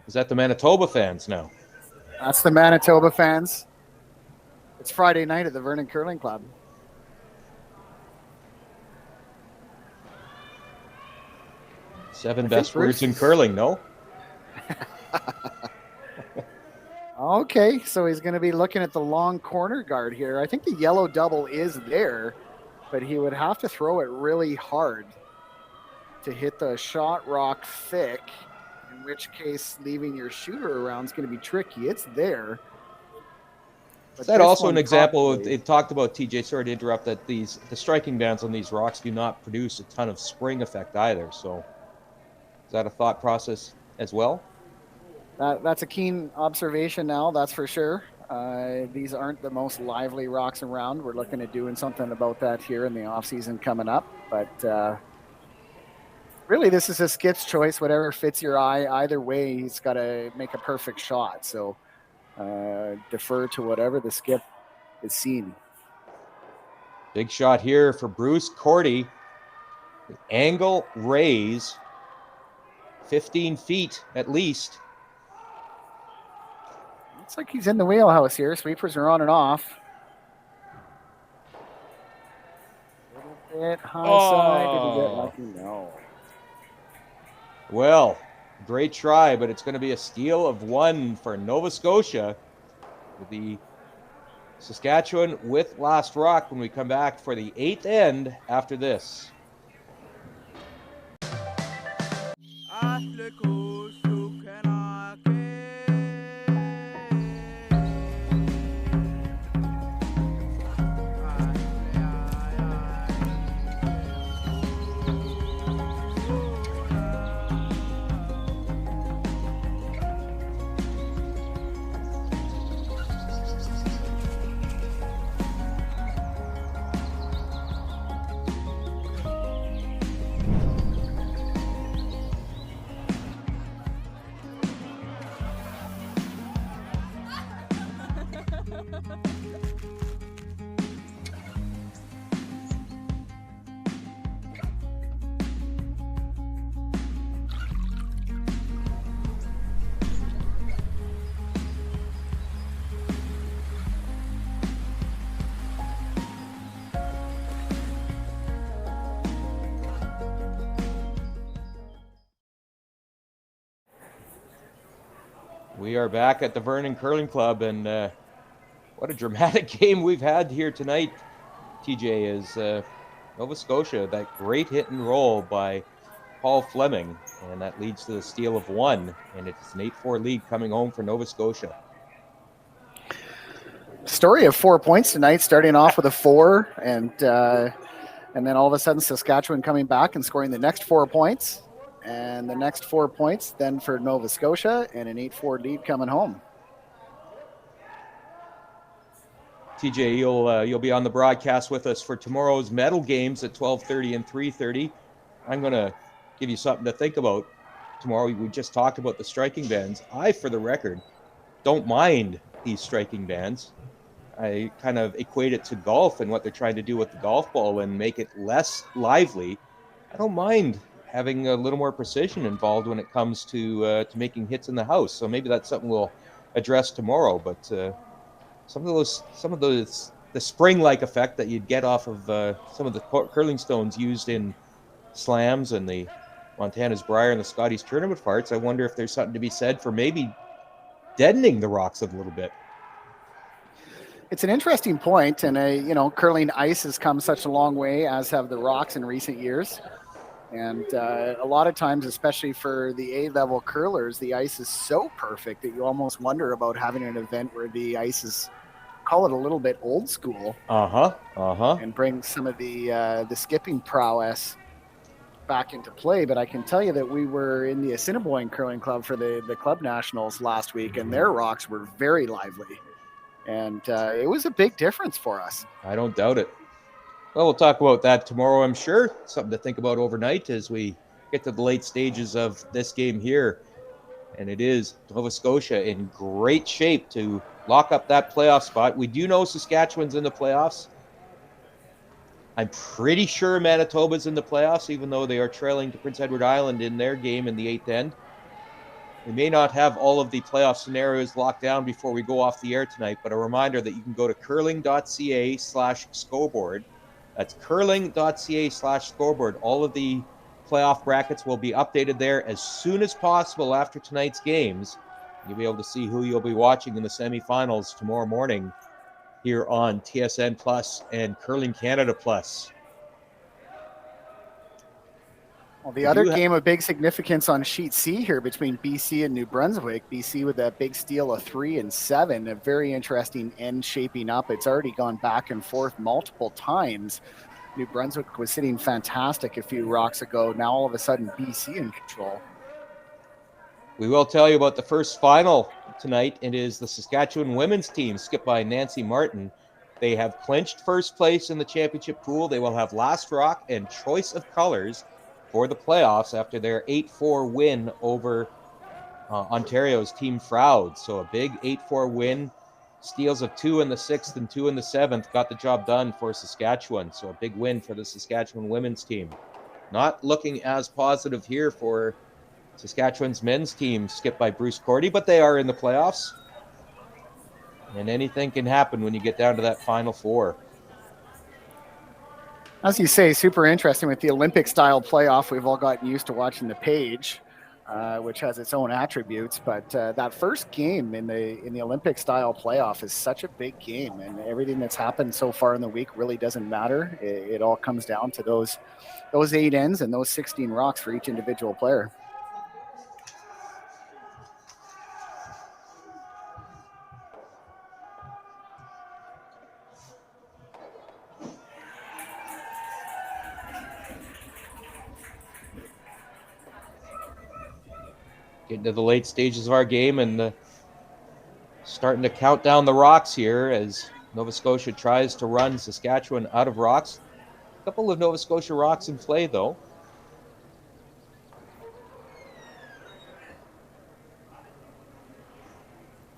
Is that the Manitoba fans now? That's the Manitoba fans. It's Friday night at the Vernon Curling Club. Seven best words in curling, no? Okay, so he's going to be looking at the long corner guard here. I think the yellow double is there, but he would have to throw it really hard to hit the shot rock thick, in which case leaving your shooter around is going to be tricky. It's there. Is that also an example of, it talked about, TJ, sorry to interrupt, that the striking bands on these rocks do not produce a ton of spring effect either. So is that a thought process as well? That's a keen observation now, that's for sure. These aren't the most lively rocks around. We're looking at doing something about that here in the off season coming up. But really, this is a skip's choice, whatever fits your eye. Either way, he's got to make a perfect shot. So defer to whatever the skip is seeing. Big shot here for Bruce Cordy. Angle raise, 15 feet at least. Looks like he's in the wheelhouse here. Sweepers are on and off. A little bit high side. Did he get lucky? No. Well, great try, but it's going to be a steal of 1 for Nova Scotia. The Saskatchewan with last rock when we come back for the 8th end after this. We are back at the Vernon Curling Club, and what a dramatic game we've had here tonight, TJ, is Nova Scotia, that great hit and roll by Paul Fleming, and that leads to the steal of one, and it's an 8-4 lead coming home for Nova Scotia. Story of 4 points tonight, starting off with a 4, and then all of a sudden Saskatchewan coming back and scoring the next 4 points. And the next 4 points then for Nova Scotia, and an 8-4 lead coming home. TJ, you'll be on the broadcast with us for tomorrow's medal games at 12:30 and 3:30. I'm going to give you something to think about tomorrow. We just talked about the striking bands. I, for the record, don't mind these striking bands. I kind of equate it to golf and what they're trying to do with the golf ball and make it less lively. I don't mind having a little more precision involved when it comes to making hits in the house. So maybe that's something we'll address tomorrow. But some of those the spring-like effect that you'd get off of some of the curling stones used in slams and the Montana's Brier and the Scotties tournament parts, I wonder if there's something to be said for maybe deadening the rocks a little bit. It's an interesting point, and curling ice has come such a long way, as have the rocks in recent years. And a lot of times, especially for the A-level curlers, the ice is so perfect that you almost wonder about having an event where the ice is, call it a little bit old school. And bring some of the skipping prowess back into play. But I can tell you that we were in the Assiniboine Curling Club for the Club Nationals last week, and their rocks were very lively. And it was a big difference for us. I don't doubt it. Well, we'll talk about that tomorrow, I'm sure. Something to think about overnight as we get to the late stages of this game here. And it is Nova Scotia in great shape to lock up that playoff spot. We do know Saskatchewan's in the playoffs. I'm pretty sure Manitoba's in the playoffs, even though they are trailing to Prince Edward Island in their game in the eighth end. We may not have all of the playoff scenarios locked down before we go off the air tonight, but a reminder that you can go to curling.ca/scoreboard. That's curling.ca/scoreboard. All of the playoff brackets will be updated there as soon as possible after tonight's games. You'll be able to see who you'll be watching in the semifinals tomorrow morning here on TSN Plus and Curling Canada Plus. Well, the other game of big significance on Sheet C here between BC and New Brunswick. BC with that big steal of 3 and 7, a very interesting end shaping up. It's already gone back and forth multiple times. New Brunswick was sitting fantastic a few rocks ago. Now all of a sudden BC in control. We will tell you about the first final tonight. It is the Saskatchewan women's team, skipped by Nancy Martin. They have clinched first place in the championship pool. They will have last rock and choice of colors for the playoffs after their 8-4 win over Ontario's Team Froud. So a big 8-4 win. Steals of 2 in the 6th and 2 in the 7th got the job done for Saskatchewan. So a big win for the Saskatchewan women's team. Not looking as positive here for Saskatchewan's men's team, skipped by Bruce Cordy, but they are in the playoffs. And anything can happen when you get down to that Final Four. As you say, super interesting with the Olympic-style playoff. We've all gotten used to watching the page, which has its own attributes. But that first game in the Olympic-style playoff is such a big game, and everything that's happened so far in the week really doesn't matter. It all comes down to those 8 ends and those 16 rocks for each individual player. Getting to the late stages of our game and starting to count down the rocks here as Nova Scotia tries to run Saskatchewan out of rocks. A couple of Nova Scotia rocks in play, though.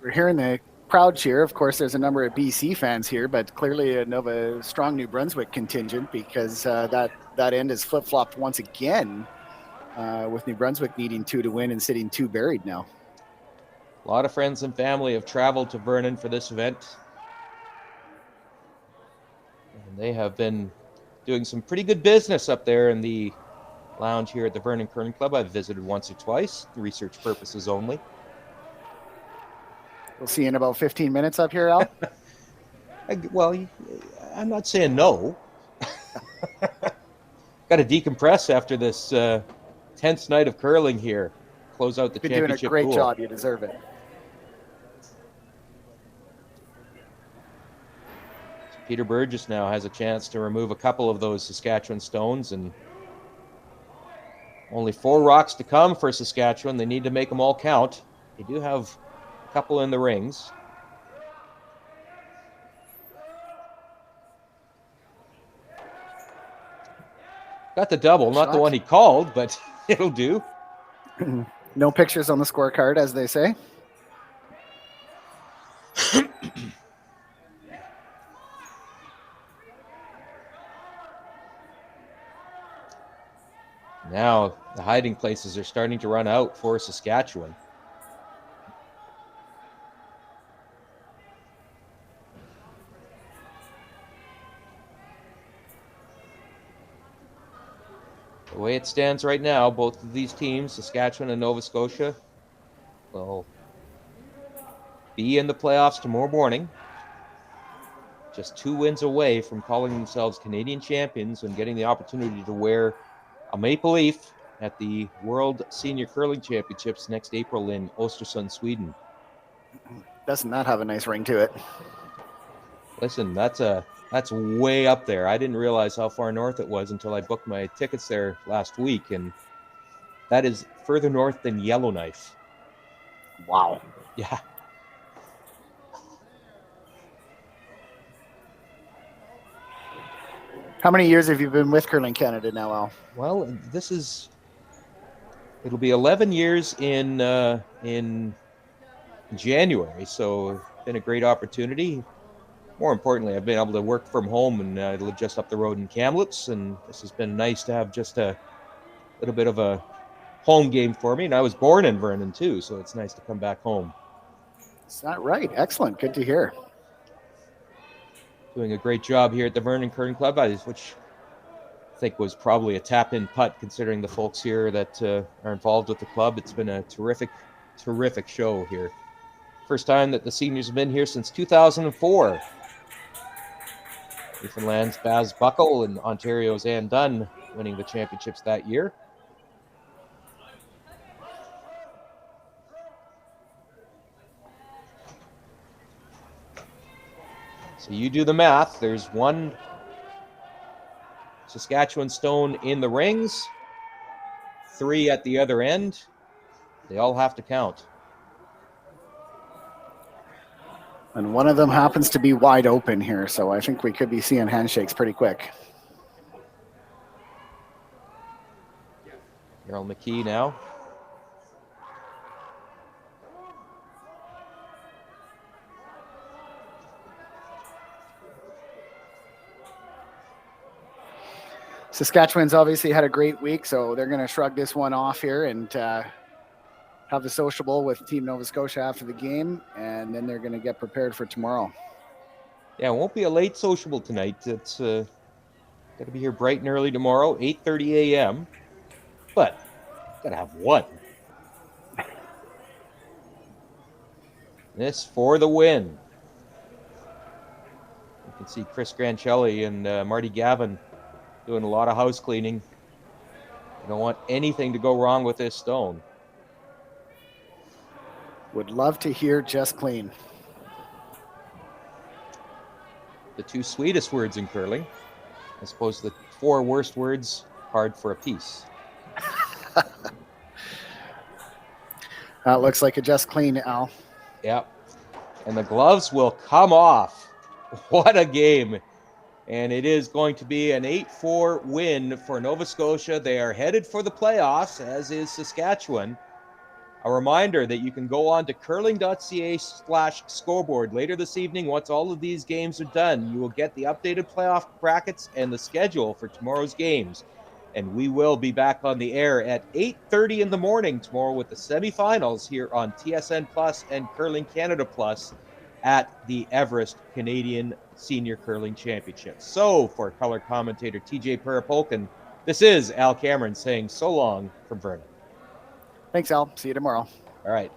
We're hearing the crowd cheer. Of course, there's a number of BC fans here, but clearly a strong New Brunswick contingent because that end is flip-flopped once again with New Brunswick needing 2 to win and sitting 2 buried now. A lot of friends and family have traveled to Vernon for this event. And they have been doing some pretty good business up there in the lounge here at the Vernon Curling Club. I've visited once or twice, research purposes only. We'll see you in about 15 minutes up here, Al. Well, I'm not saying no. Got to decompress after this 10th night of curling here. Close out the championship. You're doing a great job. You deserve it. So Peter Burgess now has a chance to remove a couple of those Saskatchewan stones, and only 4 rocks to come for Saskatchewan. They need to make them all count. They do have a couple in the rings. Got the double, not the one he called, but it'll do. No pictures on the scorecard, as they say. Now the hiding places are starting to run out for Saskatchewan. The way it stands right now, both of these teams, Saskatchewan and Nova Scotia, will be in the playoffs tomorrow morning. Just 2 wins away from calling themselves Canadian champions and getting the opportunity to wear a maple leaf at the World Senior Curling Championships next April in Östersund, Sweden. Doesn't that have a nice ring to it? Listen, that's way up there. I didn't realize how far north it was until I booked my tickets there last week, and that is further north than Yellowknife. Wow. Yeah. How many years have you been with Curling Canada now, Al? Well, it'll be 11 years in January, so it's been a great opportunity. More importantly, I've been able to work from home and live just up the road in Kamloops, and this has been nice to have just a little bit of a home game for me. And I was born in Vernon too, so it's nice to come back home. Is that right? Excellent. Good to hear. Doing a great job here at the Vernon Curling Club, which I think was probably a tap-in putt considering the folks here that are involved with the club. It's been a terrific show here. First time that the seniors have been here since 2004. Newfoundland's Baz Buckle and Ontario's Ann Dunn winning the championships that year. So you do the math. There's 1 Saskatchewan stone in the rings, 3 at the other end. They all have to count. And one of them happens to be wide open here, so I think we could be seeing handshakes pretty quick. Errol McKee now. Saskatchewan's obviously had a great week, so they're going to shrug this one off here and have the sociable with Team Nova Scotia after the game, and then they're going to get prepared for tomorrow. Yeah, it won't be a late sociable tonight. It's got to be here bright and early tomorrow, 8:30 a.m. But got to have one. This for the win. You can see Chris Grancelli and Marty Gavin doing a lot of house cleaning. You don't want anything to go wrong with this stone. Would love to hear just clean. The 2 sweetest words in curling. I suppose the 4 worst words, hard for a piece. That looks like a just clean, Al. Yep. And the gloves will come off. What a game. And it is going to be an 8-4 win for Nova Scotia. They are headed for the playoffs, as is Saskatchewan. A reminder that you can go on to curling.ca/scoreboard later this evening. Once all of these games are done, you will get the updated playoff brackets and the schedule for tomorrow's games. And we will be back on the air at 8:30 in the morning tomorrow with the semifinals here on TSN Plus and Curling Canada Plus at the Everest Canadian Senior Curling Championships. So for color commentator TJ Perapolkin, this is Al Cameron saying so long from Vernon. Thanks, Al. See you tomorrow. All right.